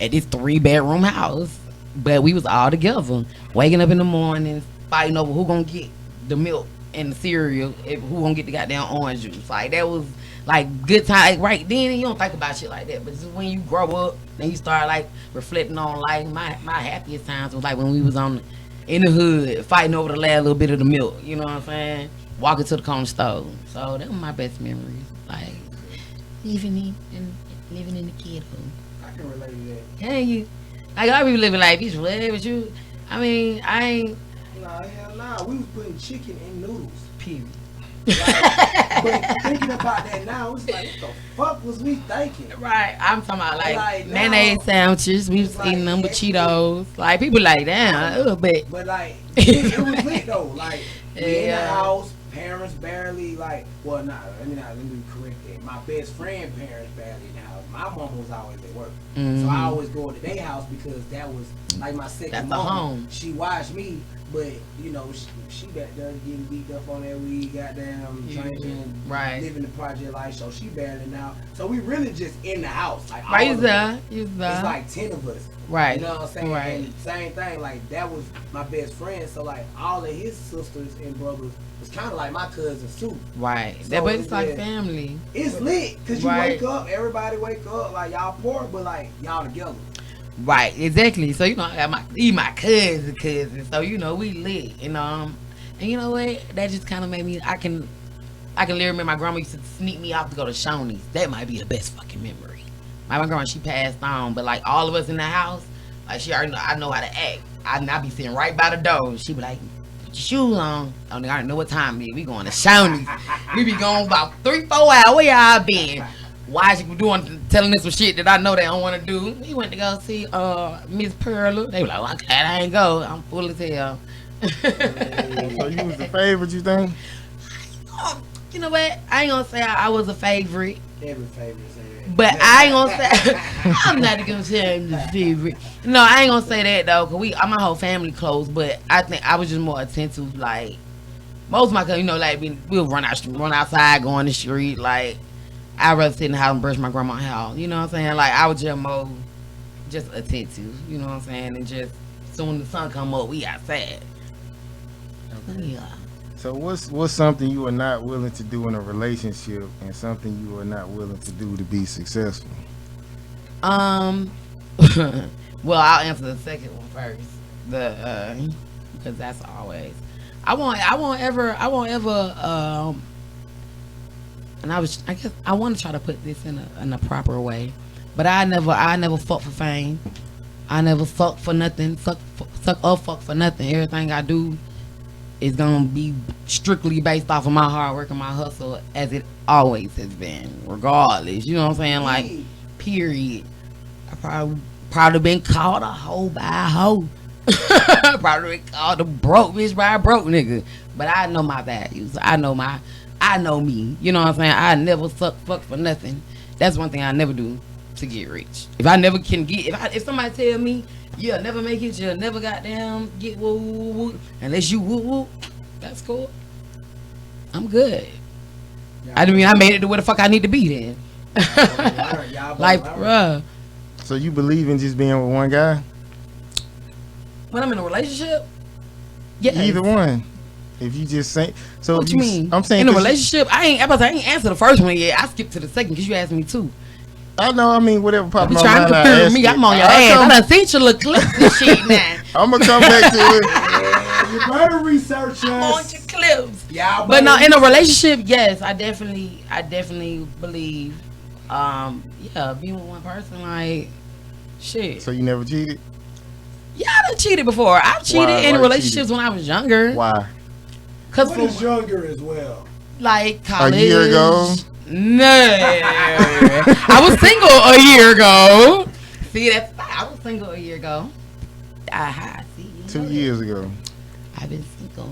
at this 3-bedroom house. But we was all together. Waking up in the morning, fighting over who gonna get the milk and the cereal, who gonna get the goddamn orange juice. Like that was like good time. Right then, you don't think about shit like that. But just when you grow up, then you start like reflecting on like my happiest times was like when we was in the hood fighting over the last little bit of the milk. You know what I'm saying? Walking to the corner store. So that was my best memories. Like living in the kidhood. I can relate to that. Can you? Like I be living like bitch. What with you? I mean, I ain't. Nah, hell nah. We was putting chicken in noodles. Period. Like, but thinking about that now, it's like, what the fuck was we thinking? Right, I'm talking about like now, mayonnaise sandwiches. We was like, eating them with actually- Cheetos. Like people like damn, but But like, it was lit though. Like, we in the Yeah. house, parents barely like. Well, let me correct that. My best friend parents barely in the house. My mom was always at work, so I always go to their house because that was like my second mom. Home. She watched me, but you know she back there getting beat up on that weed, goddamn drinking, living the project life. So she barely now. So we really just in the house, like all of us. It's like 10 of us. Right. You know what I'm saying? Right. And same thing, like that was my best friend. So like all of his sisters and brothers was kind of like my cousins too. Right. So but it's like family. It's lit because you wake up, everybody wake up, like y'all poor, but like y'all together. Right. Exactly. So you know, I got my cousin. So you know, we lit. And you know what? That just kind of made me. I can literally remember my grandma used to sneak me off to go to Shoney's. That might be the best fucking memory. My grandma, she passed on, but like all of us in the house, like she already know I know how to act. I be sitting right by the door. She be like, put your shoes on. I already know what time it is. We going to Shoney's. We be going about 3-4 hours. Where y'all been? Why she be telling us some shit that I know they don't want to do? We went to go see Miss Perla. They were like, well, I ain't go. I'm full as hell. So you was the favorite, you think? You know what? I ain't gonna say I was a favorite. Every favorite. But I ain't gonna say I'm not gonna say I'm the favorite. No, I ain't gonna say that though, cause my whole family close. But I think I was just more attentive. Like most of my cousins, you know, like we'll run outside, go on the street. Like I'd rather sit in the house and brush my grandma's house. You know what I'm saying? Like I was just more just attentive. You know what I'm saying? And just soon as the sun come up, we outside. Okay. Yeah. So what's something you are not willing to do in a relationship, and something you are not willing to do to be successful? Well, I'll answer the second one first. Because that's always. I won't ever. And I guess I want to try to put this in a proper way, but I never fuck for fame. I never fuck for nothing. Fuck for nothing. Everything I do is gonna be strictly based off of my hard work and my hustle, as it always has been, regardless. You know what I'm saying? Like, period. I probably been called a hoe by a hoe. Probably been called a broke bitch by a broke nigga. But I know my values. I know me. You know what I'm saying? I never fuck for nothing. That's one thing I never do to get rich. If I never can get, if somebody tell me you'll never make it, you'll never goddamn get woo woo woo, unless you woo woo, that's cool. I'm good. I mean, I made it to where the fuck I need to be then. Like, bruh. So you believe in just being with one guy? When I'm in a relationship? Yeah. Either one. If you just say, so what you mean? I'm saying in a relationship, I ain't answer the first one yet. I skipped to the second because you asked me too. I know. I mean, whatever popped in my trying mind, to compare me. I'm on your ass. I done seen your little clips and shit now. I'm gonna come back to it. Yeah, you better research us. I'm on your clips. Yeah, but no, in a relationship, yes, I definitely believe. Being with one person, like, shit. So you never cheated? Yeah, I done cheated before. I've cheated in relationships when I was younger. Why? Cause what is younger as well? Like college. A year ago? No. I was single a year ago. See, I was single a year ago. See, 2 years ago. I've been single.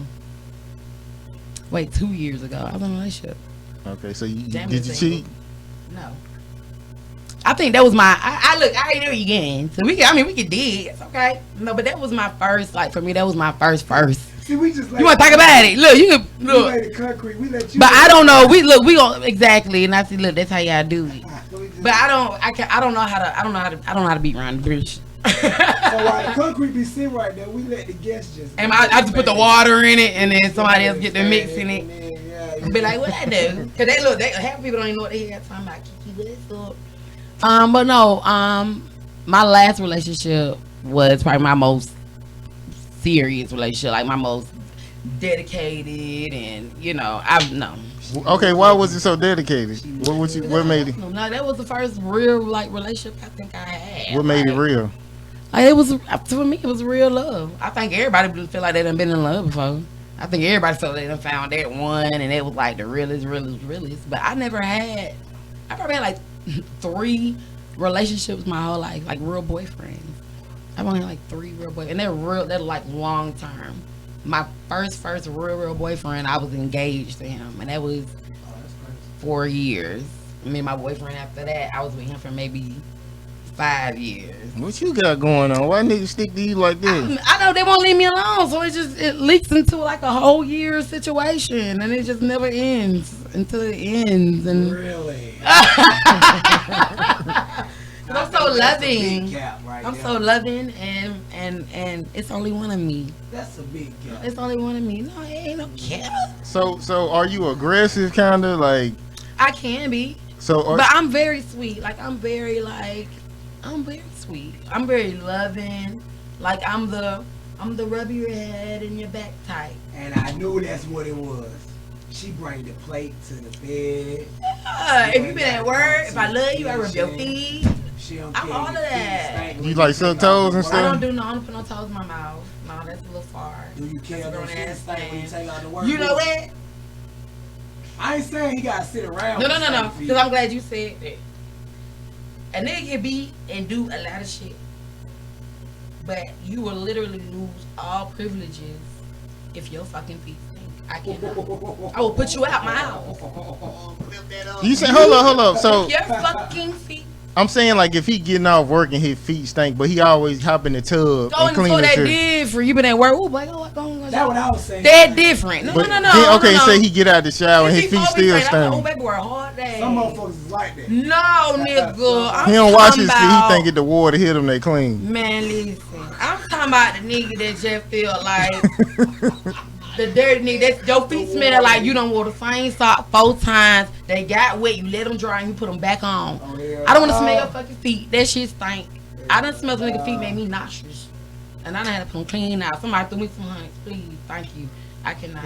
Wait, 2 years ago. I was in a relationship. Okay, so did you cheat? No. I think that was my. I ain't know you again. So we can dig. It's okay. No, but that was my first. Like for me, that was my first. See, we just you want to talk about it? Look, you can look. We laid the concrete. We let you. But I don't know. We gonna exactly. And I see, look, that's how y'all do it. But I don't know how to beat around the bush. So while the concrete be sitting right there, we let the guests just. And I just put the water in it, and then somebody else get the mix in it. Be like, what I do? Cause half people don't even know what they hear talking about. Kiki, what's up? But no, my last relationship was probably my most serious relationship, like my most dedicated, and Okay, why was it so dedicated? What made it? No, that was the first real relationship I think I had. What made it real? Like it was, for me, it was real love. I think everybody feel like they done been in love before. I think everybody felt they done found that one, and it was like the realest. But I probably had like 3 relationships my whole life, like real boyfriends. I've only had like 3 real boyfriends, and they're like long term. my first real boyfriend, I was engaged to him, and that was Oh, that's crazy. 4 years. Me and my boyfriend after that, I was with him for maybe 5 years. What you got going on? Why niggas stick to you like this? I know they won't leave me alone, so it leaks into like a whole year situation, and it just never ends until it ends. And Really? I'm so loving. Right I'm there. so loving, and it's only one of me. That's a big gap. It's only one of me. No, it ain't no cap. So are you aggressive, kind of like? I can be, So, but I'm very sweet. I'm very sweet. I'm very loving. Like I'm the rub your head and your back type. And I knew that's what it was. She bring the plate to the bed. Yeah, if you been at work, if I love you, I rub your feet. She don't I'm care all if of your feet that. stank when You like suck take toes out and the I stuff? work. don't put no toes in my mouth. No, that's a little far. Do you care That's a if grown your ass feet stank when you thing. take out the work? You know what? I ain't saying he gotta sit around. No. with stank feet. Because I'm glad you said that. A nigga can be and do a lot of shit, but you will literally lose all privileges if your fucking feet stink. I cannot. I will put you out my house. You say hold up. So If your fucking feet I'm saying like if he getting off work and his feet stink, but he always hop in the tub go and into clean the that shirt. different. You been at work. Oh, boy, what's going on? That's what I was saying. That different. No. But then, okay, no. say he get out the shower and his feet still Oh, stink. baby, we're a hard day. Some motherfuckers is like that. No, nigga. I'm He don't wash his feet. talking He about- think if the water hit him, they clean. Man, listen. I'm talking about the nigga that just feel like the dirty nigga. That's your feet smell like you done wore the same sock 4 times. They got wet. You let them dry and you put them back on. Oh, yeah. I don't want to smell your fucking feet. That shit stink. I done smell some nigga feet make me nauseous. And I done had to put them clean out. Somebody threw me some honey. Please, thank you. I cannot.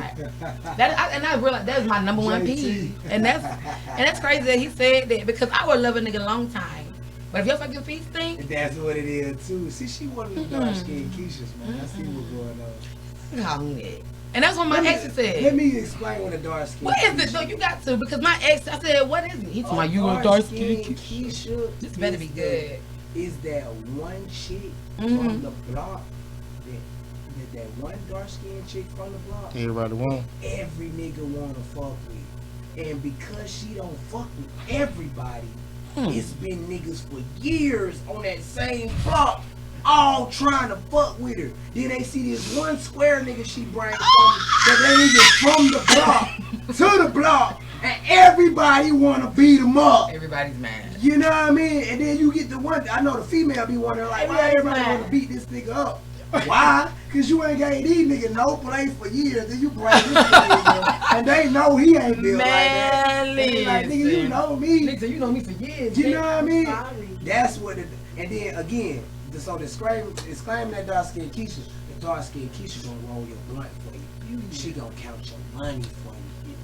I realized that is my number one JT. peeve. And that's crazy that he said that because I would love a nigga a long time. But if your fucking feet stink, And that's what it is too. See, she one of the dark skinned Keishas, man. I see what's going on. you call me that. And that's what my ex Let said. me explain what a dark skin. What is it though? You got to because my ex, I said, what is it? He told me you a dark skin. Keisha. This better be good. Is that one chick Mhm. from the block? That one dark skinned chick from the block? Everybody want. Every nigga wanna fuck with. And because she don't fuck with everybody, it's been niggas for years on that same block, all trying to fuck with her. Then they see this one square nigga she bring from the block to the block, and everybody wanna beat him up. Everybody's mad. You know what I mean? And then you get the one, I know the female be wondering like, why everybody Everybody wanna beat this nigga up? Why? Cause you ain't gave these niggas no play for years, and you bring this nigga in, and they know he ain't built like that. Man, And they like, nigga, you listen. know me. Nigga, you know me for years. You know what I mean? Sorry. That's what it. And then again, so disclaiming that dark skinned Keisha, the dark skinned Keisha gonna roll your blunt for you. She gonna count your money for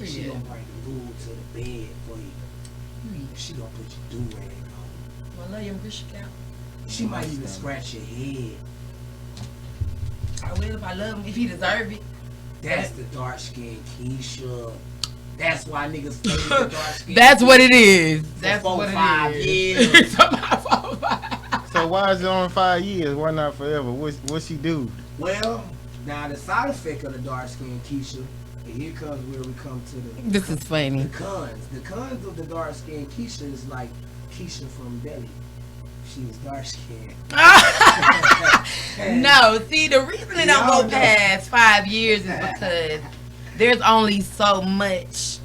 you. She Yeah. gonna bring the food to the bed for you. She gonna put your do-rag on. I love you, Chris Count. She might even scratch your head. I will if I love him, if he deserve it. That's the dark skinned Keisha. That's why niggas stay with the dark skin. That's what it is. For That's 4, what it 5 is. years. So why is it on 5 years? Why not forever? What she do? Well, now the side effect of the dark skinned Keisha, and here comes where we come to the This is funny. The cons. The cons of the dark skinned Keisha is like Keisha from Belly. She was dark skinned. No, see, the reason it don't Y'all go know. past 5 years is because there's only so much.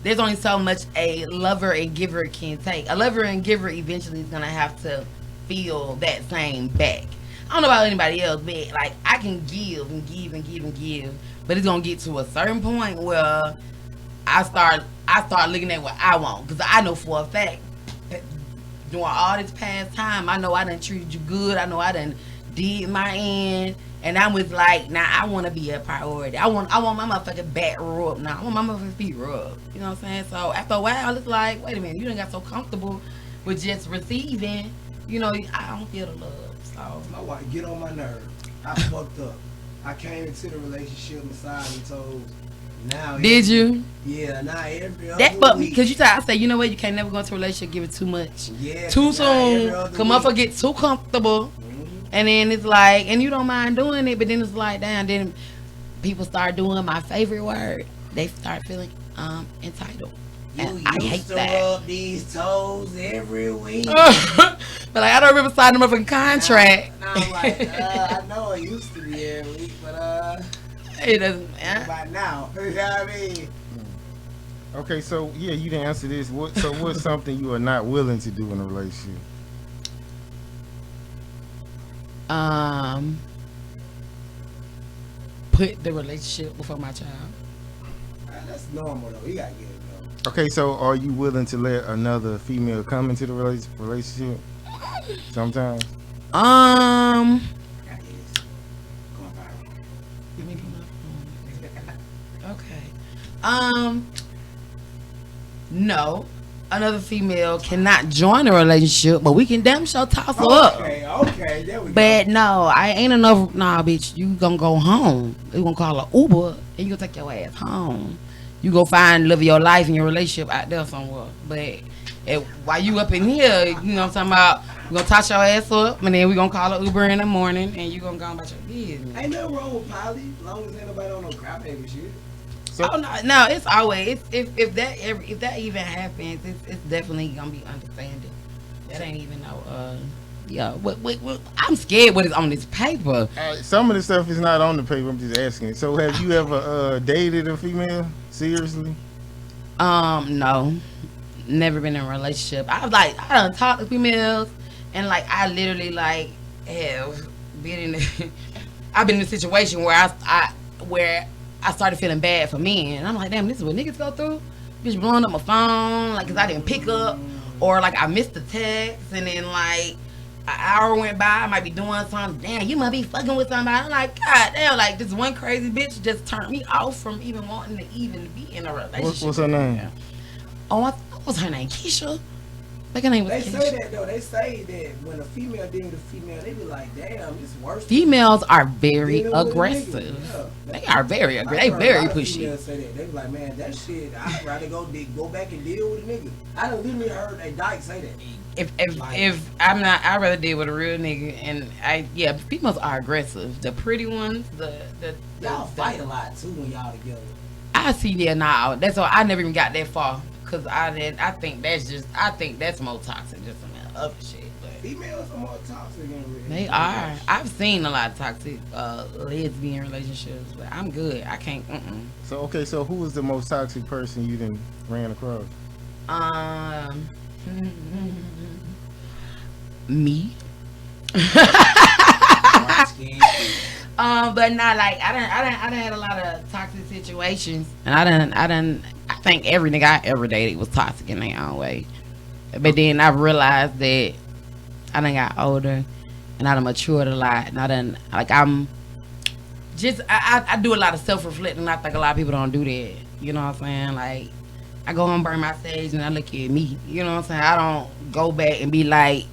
There's only so much a lover and giver can take. A lover and giver eventually is gonna have to feel that same back. I don't know about anybody else, but like I can give and give and give and give, but it's gonna get to a certain point where I start looking at what I want because I know for a fact that during all this past time, I know I done treated you good. I know I done did my end, and I was like, nah, I want to be a priority. I want my motherfucking back rubbed now. I want my motherfucking feet rubbed. You know what I'm saying? So after a while, it's like, wait a minute, you done got so comfortable with just receiving. You know, I don't feel the love. So My wife get on my nerve. I fucked up. I came into the relationship massage and told. Now did you? Yeah, now every other That fucked me week. because you said I say, you know what? You can't never go into a relationship give it too much, Yeah, too now soon. every other Cause week. motherfucker get too comfortable. Mhm. And then it's like, and you don't mind doing it, but then it's like, damn, then people start doing my favorite word, they start feeling entitled. And I hate to that. rub these toes every week. But like, I don't remember signing them up in contract. Now I'm like, I know it used to be every week, but It doesn't. by now, you know what I mean? Okay, so yeah, you didn't answer this. What's something you are not willing to do in a relationship? Put the relationship before my child. That's normal though. You gotta get it though. Okay, so are you willing to let another female come into the relationship? Sometimes. I got this. Going viral. Let me put my phone. Okay. No. Another female cannot join a relationship, but we can damn sure toss her up. Okay, there we go. But no, I ain't enough. Nah, bitch, you gonna go home. You gonna call an Uber and you gonna take your ass home. You go find love of your life in your relationship out there somewhere. But while you up in here, you know what I'm talking about, you gonna toss your ass up and then we gonna call an Uber in the morning and you gonna go about your business. Ain't nothing wrong with poly, as long as ain't nobody on no crybaby shit. So, Oh no, it's always if that even happens, it's definitely gonna be understanding. That ain't even no what I'm scared what is on this paper. some of the stuff is not on the paper. I'm just asking. So, have you ever dated a female? Seriously? No, never been in a relationship. I done talked to females, and like I literally like have been in. I've been in a situation where I started feeling bad for men, and I'm like, damn, this is what niggas go through. Bitch blowing up my phone, like, cause I didn't pick up, or like I missed the text, and then like an hour went by, I might be doing something. Damn, you might be fucking with somebody. I'm like, God damn, like this one crazy bitch just turned me off from even wanting to even be in a relationship. What's her name? Oh, what was her name? Keisha. Like her name was They Keisha. say that though. They say that when a female dealing with a female, they be like, damn, it's worse. Females are very Dealing with a aggressive. nigga. Yeah. They are very aggressive. They I've heard very a lot of pushy. females say that. They be like, man, that shit, I'd rather go back and deal with a nigga. I done literally heard a dyke say that. If I'm not, I'd rather deal with a real nigga. And females are aggressive. The pretty ones, Y'all fight a lot too when y'all together. I see that now. That's why I never even got that far. Cause I think that's more toxic just than that other shit. But Females are more toxic than real. they are. I've seen a lot of toxic lesbian relationships, but I'm good. I can't. So who was the most toxic person you done ran across? Me. But not like I done had a lot of toxic situations, and I think every nigga I ever dated was toxic in their own way. But then I realized that I done got older, and I done matured a lot, and I do a lot of self-reflecting. I think a lot of people don't do that. You know what I'm saying? Like, I go home, burn my sage, and I look at me. You know what I'm saying? I don't go back and be like,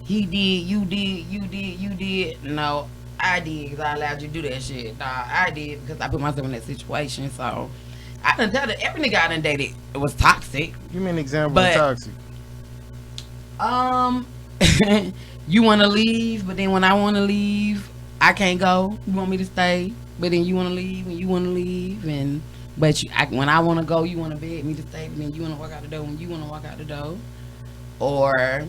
he did, you did. No, I did because I allowed you to do that shit. Nah, I did because I put myself in that situation. So, I done tell every nigga I done dated was toxic. Give me an example of toxic. You want to leave, but then when I want to leave, I can't go. You want me to stay, but then you want to leave, and you want to leave, when I want to go, you want to beg me to stay, but then you want to walk out the door when you want to walk out the door. Or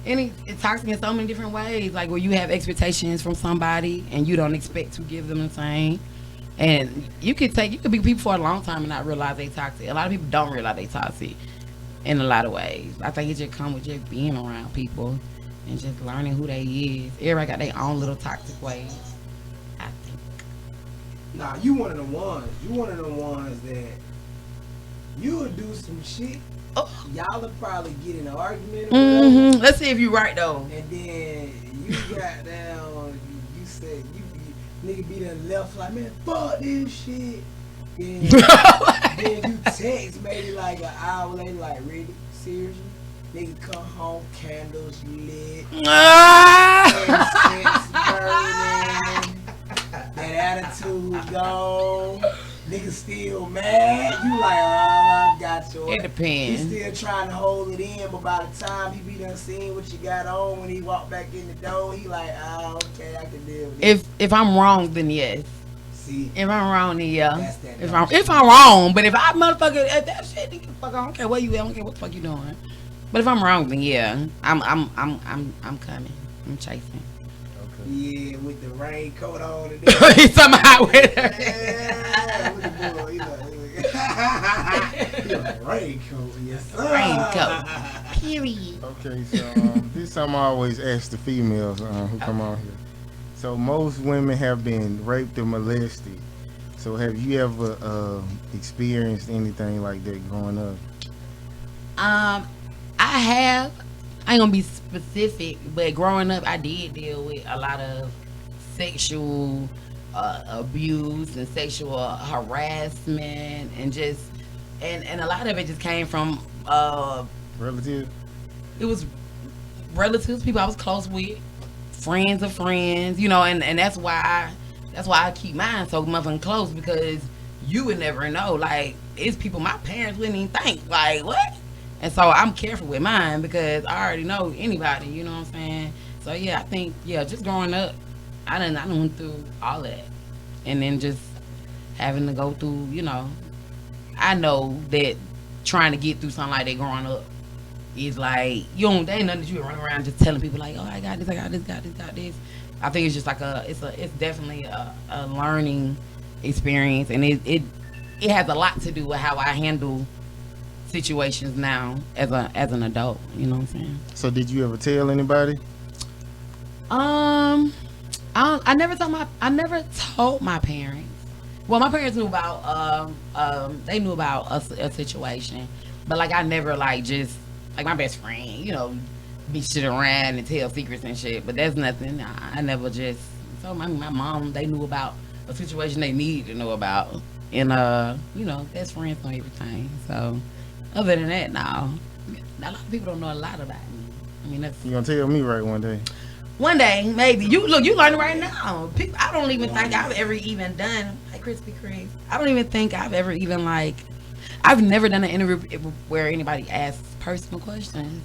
it's toxic in so many different ways, like where you have expectations from somebody and you don't expect to give them the same. And you could be people for a long time and not realize they toxic. A lot of people don't realize they toxic in a lot of ways. I think it just comes with just being around people and just learning who they is. Everybody got their own little toxic ways, I think. Nah, you one of the ones. You one of the ones that you would do some shit. Oh. Y'all would probably get in an argument or whatever. Let's see if you're right though. And then you got down, you said, nigga be done left like, man, fuck this shit. Then you text maybe like an hour later, like, really? Seriously? Nigga come home, candles lit, incense burning, that attitude gone. Nigga still mad. You like, I got you. It depends. He still trying to hold it in, but by the time he be done seeing what you got on, when he walk back in the door, he like, okay, I can deal with it. If I'm wrong, then yes. See, If I'm wrong, then yeah. That's that If I'm wrong, but if I motherfucker at that shit, then fuck, I don't care where you at, I don't care what the fuck you doing. But if I'm wrong, then yeah, I'm coming. I'm chasing. Okay. yeah, with the raincoat on and He's somehow with her. yeah, with the boy, he like raincoat, yes sir. Raincoat. Period. Okay, so this is something I always ask the females who come on here. So most women have been raped or molested. So have you ever experienced anything like that growing up? I have. I ain't gonna be specific, but growing up, I did deal with a lot of sexual abuse and sexual harassment, and just and a lot of it just came from Relative? it was relatives, people I was close with, friends of friends, you know, and that's why I keep mine so motherfucking close, because you would never know. Like, it's people my parents wouldn't even think. Like, what? And so I'm careful with mine because I already know anybody, you know what I'm saying? So yeah, I think, yeah, just growing up, I done went through all that. And then just having to go through, you know, I know that trying to get through something like that growing up is like, there ain't nothing that you can run around just telling people like, oh, I got this, I got this, got this, got this. I think it's just like it's definitely a learning experience, and it has a lot to do with how I handle situations now as an adult. You know what I'm saying? So did you ever tell anybody? I never told my parents. Well, my parents knew about they knew about a situation, but like I never like just like my best friend, you know, be shit around and tell secrets and shit. But that's nothing. I never just. So my mom, they knew about a situation they needed to know about, and you know, best friends know everything. So other than that, no, a lot of people don't know a lot about me. I mean, that's. You gonna tell me right one day? One day, maybe. You learning right now. People, I don't even think I've ever even done, like Krispy Kreme. I don't even think I've ever even I've never done an interview where anybody asks personal questions.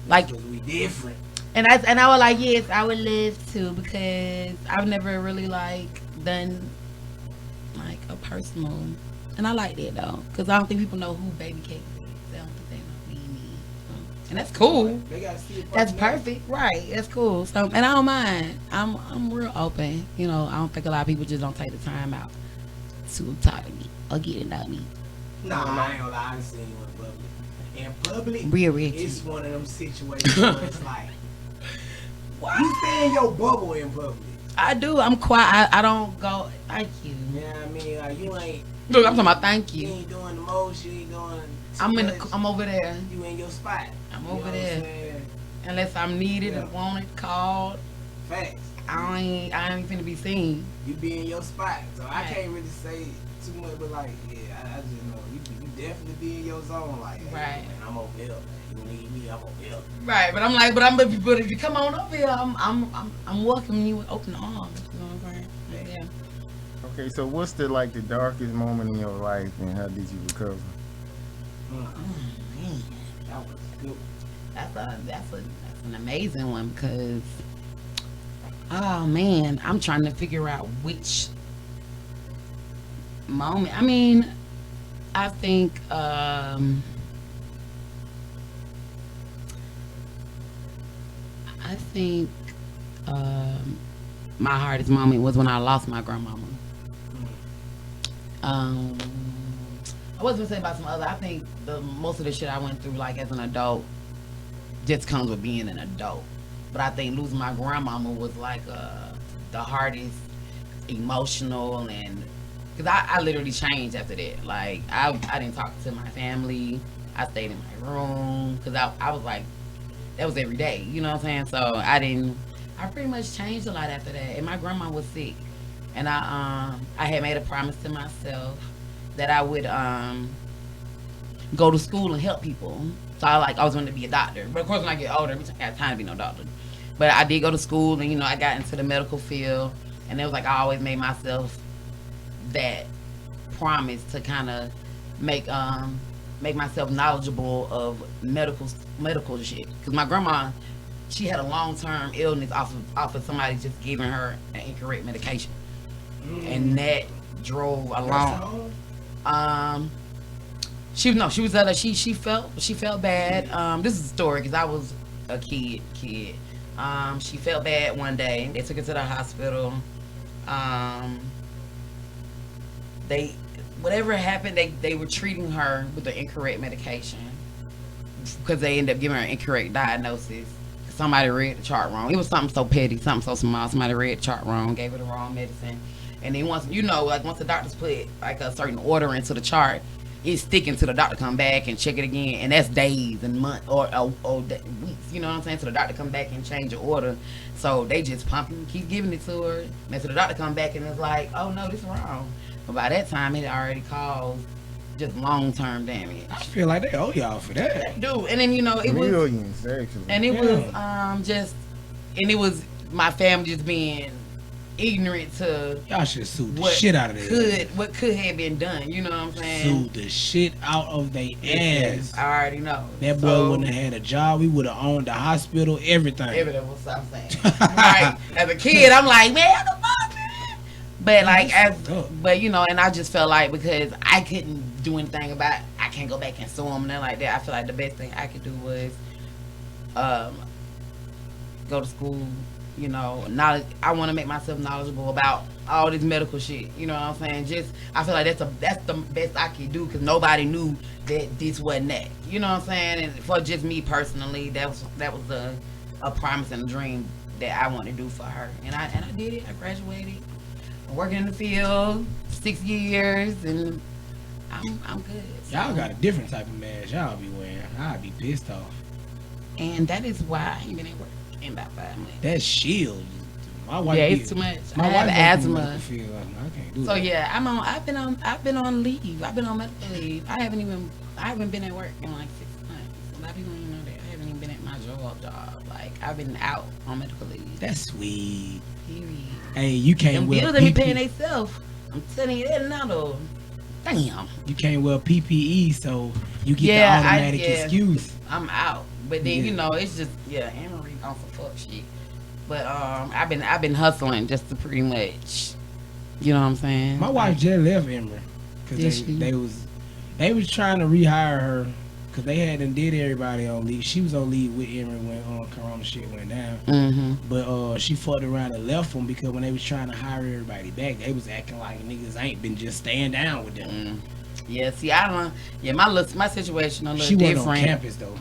Like, we different. And I was like, yes, I would live to, because I've never really done like a personal, and I like that though, because I don't think people know who Baby Cake is. I don't think they know me. And that's cool. They gotta see it. That's perfect, right? That's cool. So, and I don't mind. I'm real open. You know, I don't think a lot of people just don't take the time out to talk to me or get to know me. Nah, I ain't gonna lie. I seen you in public. In public, Real it's one of them situations where it's like, you stay in your bubble in public. I do. I'm quiet. I don't go. Thank you. Yeah, I mean, like, you ain't. Look, I'm talking about thank You you. ain't doing the most. You ain't doing. I'm over there. You in your spot. I'm You over know what there. saying? Unless I'm needed Yeah. and wanted, called, Facts. I ain't finna be seen. You be in your spot, so I Right. can't really say too much. But like, yeah, I just know you definitely be in your zone. Like, hey, Right. man, I'm over here. Man. You need me, I'm over here. Right, but I'm like, but if you come on up here, I'm welcoming you with open arms. You know what I'm saying? Yeah. Okay, so what's the darkest moment in your life, and how did you recover? Man, That was good. that's an amazing one, because oh man, I'm trying to figure out which moment. I mean, I think my hardest moment was when I lost my grandmama. I wasn't gonna say about some other. I think most of the shit I went through, like as an adult, just comes with being an adult. But I think losing my grandmama was like the hardest emotional, and because I literally changed after that. Like I didn't talk to my family. I stayed in my room because I was like, that was every day. You know what I'm saying? So I pretty much changed a lot after that. And my grandma was sick, and I had made a promise to myself that I would go to school and help people. So I was wanting to be a doctor. But of course, when I get older, I got time to be no doctor. But I did go to school, and I got into the medical field, and it was like I always made myself that promise to kind of make myself knowledgeable of medical shit. Because my grandma, she had a long-term illness off of somebody just giving her an incorrect medication. and that drove along. She was she felt bad. This is a story because I was a kid. She felt bad one day. They took her to the hospital. They whatever happened, they were treating her with the incorrect medication because they ended up giving her an incorrect diagnosis. Somebody read the chart wrong. It was something so petty, something so small. Somebody read the chart wrong, gave her the wrong medicine. And then once the doctors put like a certain order into the chart, it's sticking till the doctor come back and check it again, and that's days and months or weeks. You know what I'm saying? So the doctor come back and change the order. So they just pumping, keep giving it to her. And so the doctor come back and it's like, oh no, this is wrong. But by that time, it already caused just long-term damage. I feel like they owe y'all for that. Dude, and then it was millions actually, and it was it was my family just being ignorant to y'all should have sued the shit out of that. What could have been done, you know what I'm saying? Sued the shit out of their ass. I already know. That boy wouldn't have had a job. We would have owned the hospital, everything. Everything was what I'm saying. Right. As a kid, I'm like, man, what the fuck, man? But like, and I just felt like because I couldn't do anything about it, I can't go back and sue them and like that. I feel like the best thing I could do was go to school. Knowledge. I want to make myself knowledgeable about all this medical shit. You know what I'm saying? I feel like that's the best I could do because nobody knew that this wasn't that. You know what I'm saying? And for just me personally, that was a promise and a dream that I wanted to do for her, and I did it. I graduated. I'm working in the field 6 years, and I'm good. Y'all got a different type of mask y'all be wearing. I'd be pissed off. And that is why I ain't been at work in about 5 months. That shield. My wife. Yeah, it's too much. I have asthma. I can't do so that. yeah, I've been on leave. I've been on medical leave. I haven't been at work in like 6 months. A lot of people don't even know that. I haven't even been at my job. Like I've been out on medical leave. That's sweet. Period. Hey, you can't Them wear bills they be paying themselves. I'm telling you that now though. Damn. You can't wear PPE, so you get the automatic excuse. I'm out. But then it's just Emory on some fuck shit. But I've been hustling just to pretty much, you know what I'm saying. My wife just left Emory because they was trying to rehire her because they hadn't did everybody on leave. She was on leave with Emory when Corona shit went down. Mm-hmm. But she fucked around and left them because when they was trying to hire everybody back, they was acting like niggas ain't been just staying down with them. Mm. Yeah, see, I don't. Yeah, my situation a little she different. She wasn't on campus though.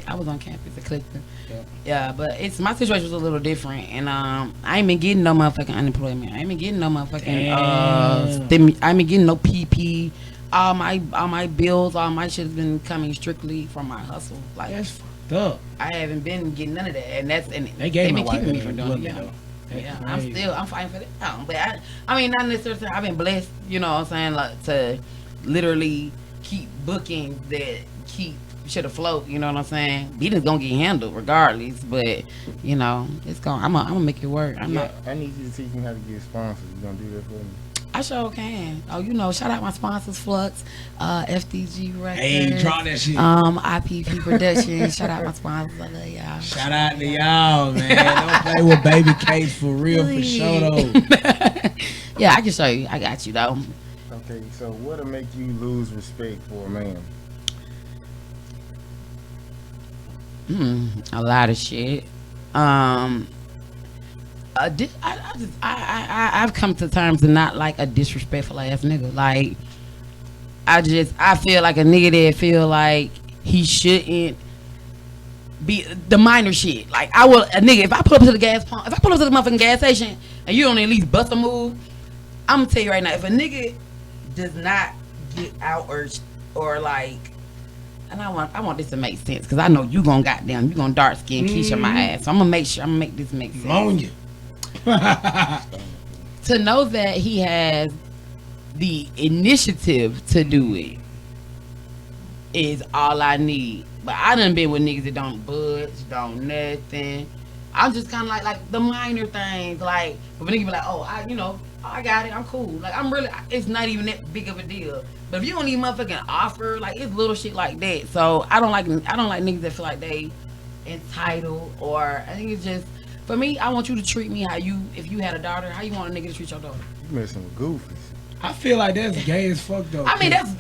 I was on campus at Clifton. Yep. Yeah, but my situation was a little different, and I ain't been getting no motherfucking unemployment. I ain't been getting no motherfucking I ain't been getting no PP. All my bills, all my shit has been coming strictly from my hustle. Like that's fucked up. I haven't been getting none of that, and they been keeping me from doing it. Yeah, I'm fighting for that. But I mean, not necessarily. I've been blessed, you know what I'm saying, like to literally keep bookings that keep shit afloat, you know what I'm saying? Business gonna get handled regardless, but it's gonna. I'm gonna make it work. I need you to teach me how to get sponsors. You gonna do that for me? I sure can. Oh, shout out my sponsors, Flux, FDG Records. Hey, draw that shit. IPP Productions. Shout out my sponsors. I love y'all. Shout out to y'all, man. Don't play with Baby Case for real, for sure though. Yeah, I can show you. I got you though. Okay, so what'll make you lose respect for a man? A lot of shit. I've come to terms to not like a disrespectful ass nigga. Like I feel like a nigga that feel like he shouldn't be the minor shit. Like a nigga, if I pull up to the gas pump, if I pull up to the motherfucking gas station and you don't at least bust a move, I'm gonna tell you right now, if a nigga does not get out or like, and I want this to make sense because I know you gonna dark skin Keisha my ass, so I'm gonna make this make sense. Ammonia. To know that he has the initiative to do it is all I need. But I done been with niggas that don't budge, don't nothing. I'm just kind of like the minor things. Like, if a nigga be like, I got it, I'm cool. Like, it's not even that big of a deal. But if you don't even motherfucking offer, like, it's little shit like that. So I don't like niggas that feel like they entitled, or I think it's just For me, I want you to treat me how you, if you had a daughter, how you want a nigga to treat your daughter. You messing with goofies. I feel like that's gay as fuck though. I mean, that's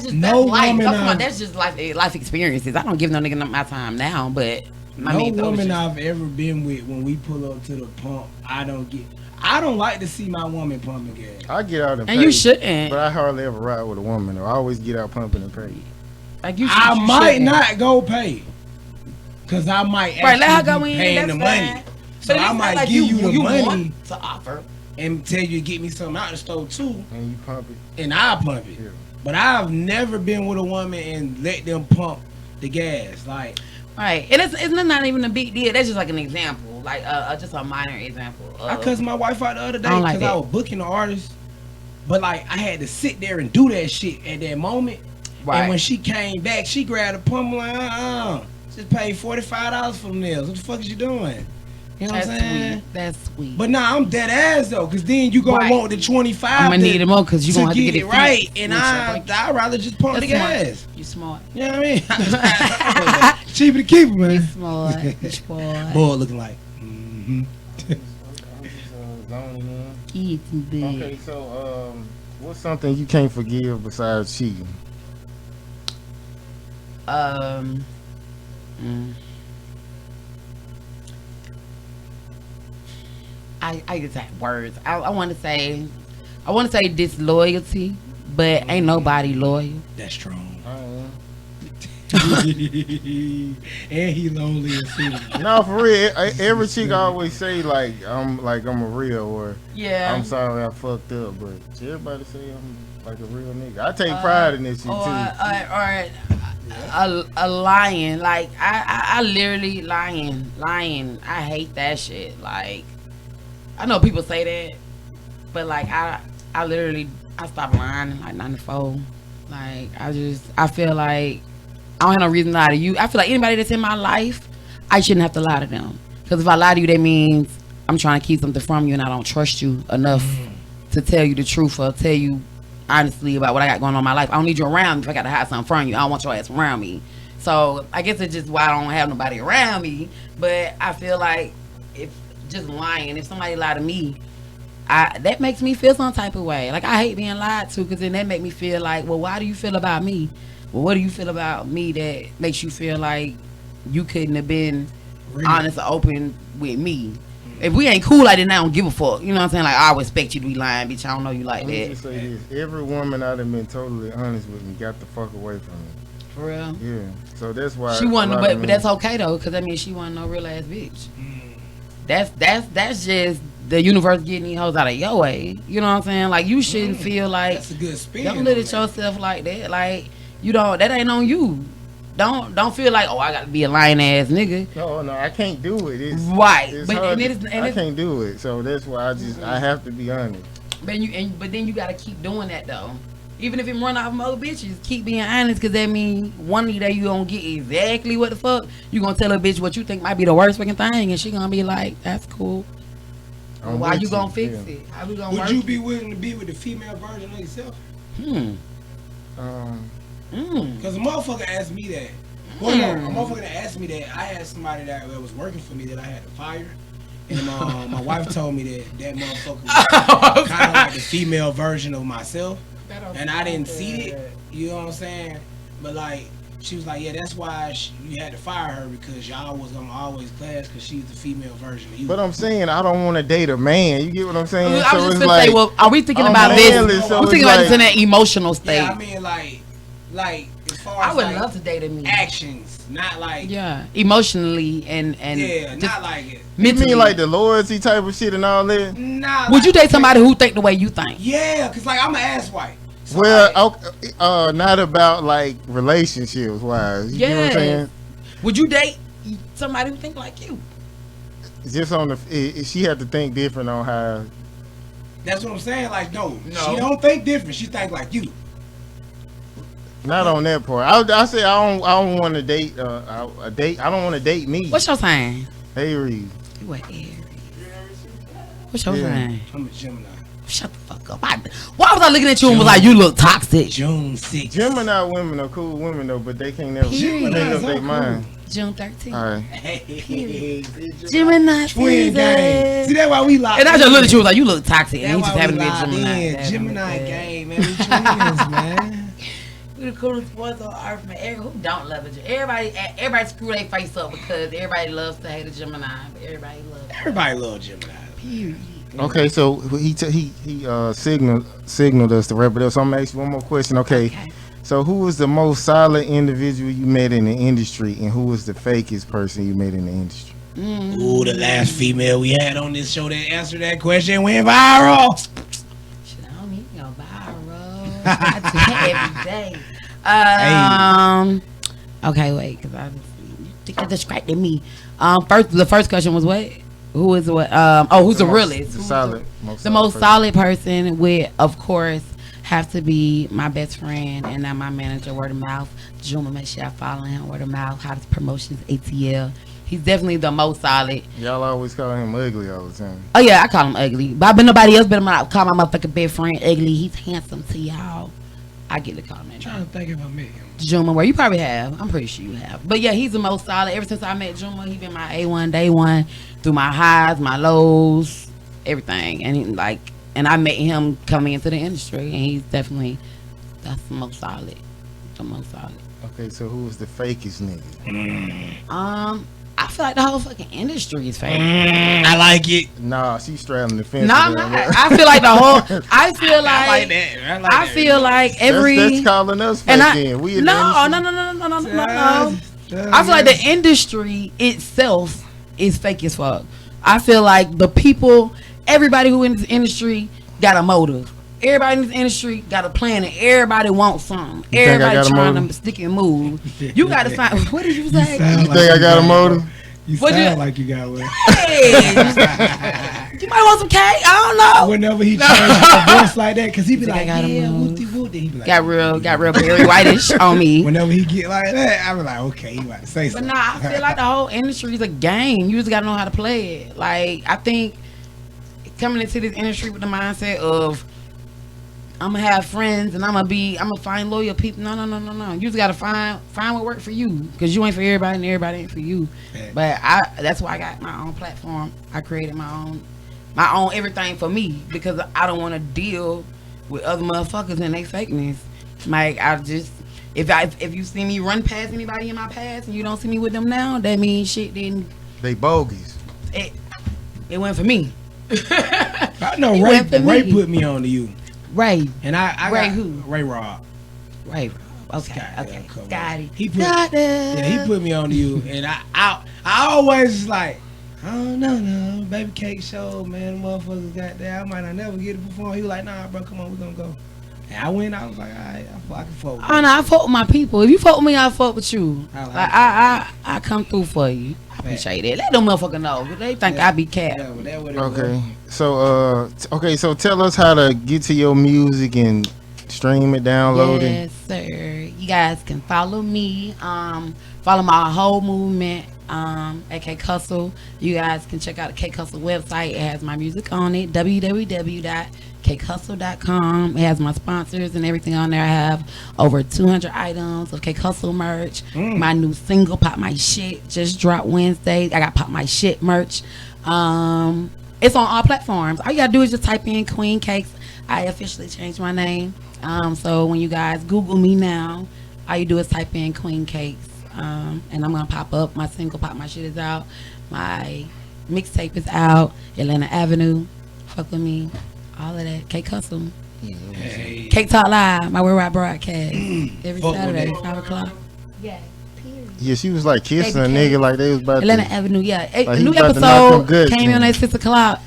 just No that's life. woman That's just life experiences. I don't give no nigga my time now, but I no mean, woman I've ever been with, when we pull up to the pump, I don't like to see my woman pumping gas. I get out and and pay, you shouldn't. but I hardly ever ride with a woman. Though. I always get out pumping and pay. Like you I might shouldn't. not go pay, cause I might Right, let her actually go be in. paying That's the money. fine. So But I it's might not like give you the money want to offer. and tell you to get me something out the store too, And you pump it. and I'll pump it. Yeah. But I've never been with a woman and let them pump the gas. Like, Right, and it's not even a big deal. That's just like an example, like just a minor example. I cussed my wife out the other day I don't because like I that. was booking an artist, but like I had to sit there and do that shit at that moment. Right. And when she came back, she grabbed a pump like, just paid $45 for nails. What the fuck is you doing? You know what I'm saying? Sweet. That's sweet. But nah, I'm dead ass though, cause then you gonna Right. want the 25. I'm gonna need it more because you to gonna have to get get it right, fixed. and Which I'd rather just pump the That's smart. gas. You smart. You know what I mean? Cheaper to keep it, man. Smart. Smart. Boy, looking like. Mm-hmm. I'm just zoning in. Kids and big. Okay, so what's something you can't forgive besides cheating? Mm. I just have words. I want to say disloyalty, but ain't nobody loyal. That's strong. I am. And he lonely and single. No, for real. Every chick always say I'm a real, or Yeah. I'm sorry I fucked up, but everybody say I'm like a real nigga. I take pride in this shit Or too. a lying. Like I literally lying. I hate that shit. Like I know people say that, but like I literally stopped lying in like 94. Like I feel like I don't have no reason to lie to you. I feel like anybody that's in my life, I shouldn't have to lie to them. Because if I lie to you, that means I'm trying to keep something from you and I don't trust you enough to tell you the truth or tell you honestly about what I got going on in my life. I don't need you around me if I got to hide something from you. I don't want your ass around me. So I guess it's just why I don't have nobody around me. But I feel like if just lying, if somebody lie to me, that makes me feel some type of way. Like I hate being lied to because then that make me feel like, well, why do you feel about me? Well, what do you feel about me that makes you feel like you couldn't have been honest or open with me? If we ain't cool like that, I don't give a fuck. You know what I'm saying? Like, I expect you to be lying, bitch. I don't know you like Let me that. just say this: every woman I've been totally honest with me got the fuck away from me. For real? Yeah, so that's why She wasn't, a lot of but men- that's okay though, because I mean, she wasn't no real ass bitch. That's just the universe getting these hoes out of your way. You know what I'm saying? Like, you shouldn't feel like, That's a good spin. don't limit yourself like that. Like, you don't, that ain't on you. Don't feel like, oh, I got to be a lying ass nigga. No, I can't do it. It's, Right. it's But hard. and I can't do it. So that's why I have to be honest. But then you gotta keep doing that though. Even if it run off more bitches, keep being honest, cause that means one day you gonna get exactly what the fuck. You gonna tell a bitch what you think might be the worst fucking thing, and she gonna be like, "That's cool." I'm Why with you gonna fix yeah. it? How we gonna Would work you it? be willing to be with the female version of yourself? Because a motherfucker asked me that. Well, no, a motherfucker that asked me that. I had somebody that was working for me that I had to fire. And my wife told me that motherfucker was kind of like the female version of myself. And I didn't see it. You know what I'm saying? But like, she was like, yeah, that's why you had to fire her, because y'all was gonna always clash because she's the female version of you. But I'm saying I don't want to date a man. You get what I'm saying? I was just it's gonna like, say, well, are we thinking I'm about this? manly, so I'm it's thinking about this like- in that emotional state. yeah, I mean, like as far as I would like, love to date a man. actions, not like Yeah, emotionally and yeah, just not like it. you mentally. mean like the loyalty type of shit and all that? Nah, Would you like- date somebody who think the way you think? Yeah, cause like I'm an ass wife. So, Well, like, okay, not about like relationships wise. You get what I'm saying? Would you date somebody who think like you? Just on she had to think different on how. that's what I'm saying. Like, no, No. she don't think different. She think like you. Not on that part. I say I don't want to date a date. I don't want to date me. What's your sign? Aries. You an Aries. What's your Yeah. sign? I'm a Gemini. Shut the fuck up. Why was I looking at you and was like, you look toxic? June 6th. Gemini women are cool women though, but they can't never Period. make up So their cool. mind. June 13th. All right. Gemini Twin gang. See, that's why we locked. And I just looked at you and was like, you look toxic. And That's he just why happened we to be a locked Gemini. in. That's Gemini what I'm gang, man. We twins, man. We the coolest boys on earth, man. Who don't love it? Everybody screw their face up because everybody loves to hate a Gemini, but everybody loves it. Everybody love Gemini. Period. Okay, so he signaled us to wrap it up. So I'm gonna ask you one more question. Okay. So who was the most solid individual you met in the industry, and who was the fakest person you met in the industry? Ooh, the last female we had on this show that answered that question went viral. Shit, I don't need to go viral. I do that every day. Okay, wait, because I think that distracted me. The first question was what? Who is what? Who's the realest? The most solid person would, of course, have to be my best friend and now my manager, word of mouth. Juma, make sure I follow him, word of mouth. Hottest Promotions, ATL. He's definitely the most solid. Y'all always call him ugly all the time. Oh yeah, I call him ugly. But I bet nobody else better call my motherfucking best friend ugly. He's handsome to y'all. I get the comment. I'm trying to think if I met him. Juma, where you probably have. I'm pretty sure you have. But yeah, he's the most solid. Ever since I met Juma, he been my A1 day one through my highs, my lows, everything. And I met him coming into the industry, and he's definitely that's the most solid. The most solid. Okay, so who was the fakest nigga? I feel like the whole fucking industry is fake. I like it. Nah, she's straddling the fence. No, I'm not. I feel like the whole. I feel like. I like that. I feel like every. That's calling us fake. And Then. We in the industry. No. I feel like the industry itself is fake as fuck. I feel like the people, everybody who in this industry got a motive. Everybody in this industry got a plan, and everybody wants something. Everybody trying to stick and move. You got to find. What did you say? You think I got a motive? You sound like you got one. Hey, you might want some cake. I don't know. Whenever he changes the voice like that, because he be like, I got yeah, a move. whoopty whoopty. He be like, Got real Barry Whitish on me. Whenever he get like that, I be like, okay, he about to say But something. nah, I feel like the whole industry is a game. You just gotta know how to play it. Like, I think coming into this industry with the mindset of I'm gonna have friends and I'm gonna find loyal people. No. You just gotta find what work for you, because you ain't for everybody and everybody ain't for you. Yeah. But that's why I got my own platform. I created my own everything for me, because I don't want to deal with other motherfuckers and they fakeness. Like, I just if you see me run past anybody in my past and you don't see me with them now, that means shit didn't. They bogies. It went for me. I know He Ray went for me. put me on to you. Ray. And I Ray got who? Ray Rob. Right. Okay. Scotty, Okay. come on. Scotty. He put me on to you, and I always like, I don't know, baby cake show, man, motherfuckers got that. I might not never get it before. He was like, nah, bro, come on, we gonna go. And I went. I was like, all right, I can fuck with Oh no, I fuck with my people. If you fuck with me, I fuck with you. I like Like, I come through for you. I appreciate it. Let them motherfuckers know. They think I be cat. Yeah, but that what it was. Okay. So tell us how to get to your music and stream it, download it. Yes, sir. You guys can follow me. Follow my whole movement. At K Hustle. You guys can check out the K Hustle website. It has my music on it. www.khustle.com. It has my sponsors and everything on there. I have over 200 items of K Hustle merch. My new single, Pop My Shit, just dropped Wednesday. I got Pop My Shit merch. It's on all platforms. All you gotta do is just type in Queen Cakes. I officially changed my name. So when you guys Google me now, all you do is type in Queen Cakes. And I'm gonna pop up. My single Pop My Shit is out. My mixtape is out. Atlanta Avenue, fuck with me. All of that. Cake Hustle. Hey. Cake Talk Live, my worldwide broadcast. Every Fuck with Saturday, that. 5 o'clock. Yeah. Yeah, she was like kissing a Baby nigga like they was about Atlanta to. Avenue, yeah. Like A he new about to knock them episode guts came in. on at 6 o'clock.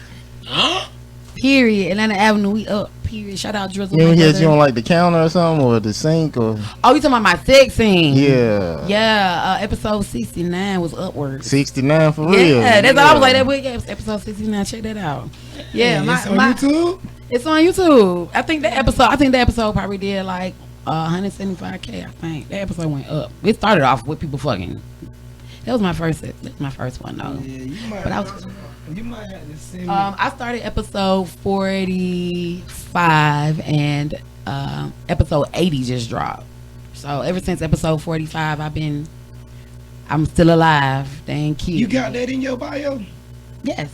Huh? Period. Atlanta Avenue, we up. Period. Shout out Drizzle. You my hit brother. you on like the counter or something, or the sink, or Oh, you talking about my sex scene? yeah. Yeah, episode 69 was upward. 69 for real. Yeah, that's all I was like. That week, yeah, episode 69. Check that out. Yeah, It's on YouTube? It's on YouTube. I think that episode probably did like 175K. I think that episode went up. It started off with people fucking. That was my first one though. Yeah, you might. But I was. You might have to send me. I started episode 45 and episode 80 just dropped. So ever since episode 45, I'm still alive. They ain't cute. You got that in your bio? Yes.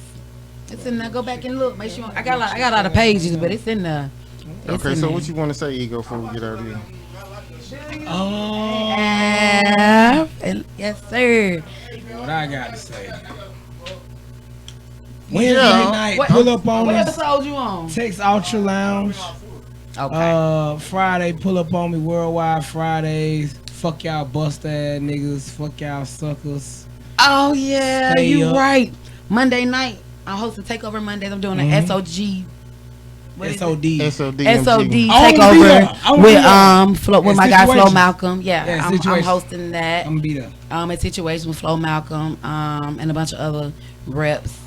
It's in there. Go back and look. Make sure I got a lot of pages, but it's in there. Okay, so what you want to say, Ego, before we get out of here? Yes, sir. What I got to say. Wednesday night, pull up on what us. episode you on? Text Ultra Lounge. Okay. Friday, pull up on me. Worldwide Fridays. Fuck y'all bust ass niggas. Fuck y'all suckers. Oh yeah, Stay you up. right. Monday night, I'm hosting Takeover Mondays. I'm doing an SOG. What is it? SOD. SOD. SOD I takeover wanna be there. with my guy Flo Situations. Malcolm. Yeah, Yeah, I'm Situations. hosting that. I'm gonna be there. A situation with Flo Malcolm, and a bunch of other reps.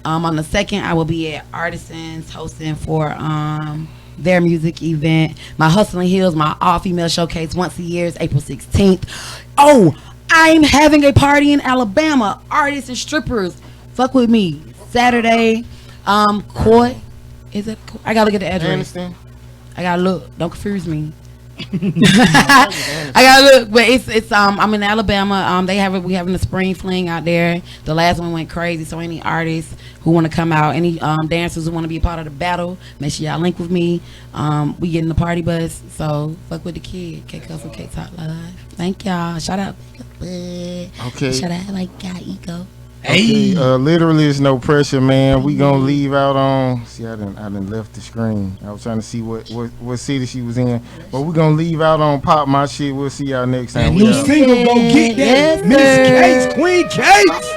On the 2nd, I will be at Artisans hosting for their music event. My Hustling Hills, my all-female showcase once a year is April 16th. Oh, I'm having a party in Alabama. Artists and strippers, fuck with me. Saturday, Coy. Is it? I gotta look at the address. I gotta look. Don't confuse me. I gotta look, but it's I'm in Alabama. We having a spring fling out there. The last one went crazy. So any artists who want to come out, any dancers who want to be a part of the battle, make sure y'all link with me. We getting the party bus, so fuck with the kid. K Custom K Talk Live. Thank y'all. Shout out. Okay. Shout out like God Ego. Okay, literally, it's no pressure, man. We gonna leave out on. See, I done left the screen. I was trying to see what city she was in, but we gonna leave out on Pop My Shit. We'll see y'all next time. New single, go get that. Yes, Miss sir. Cakes, Queen Cakes.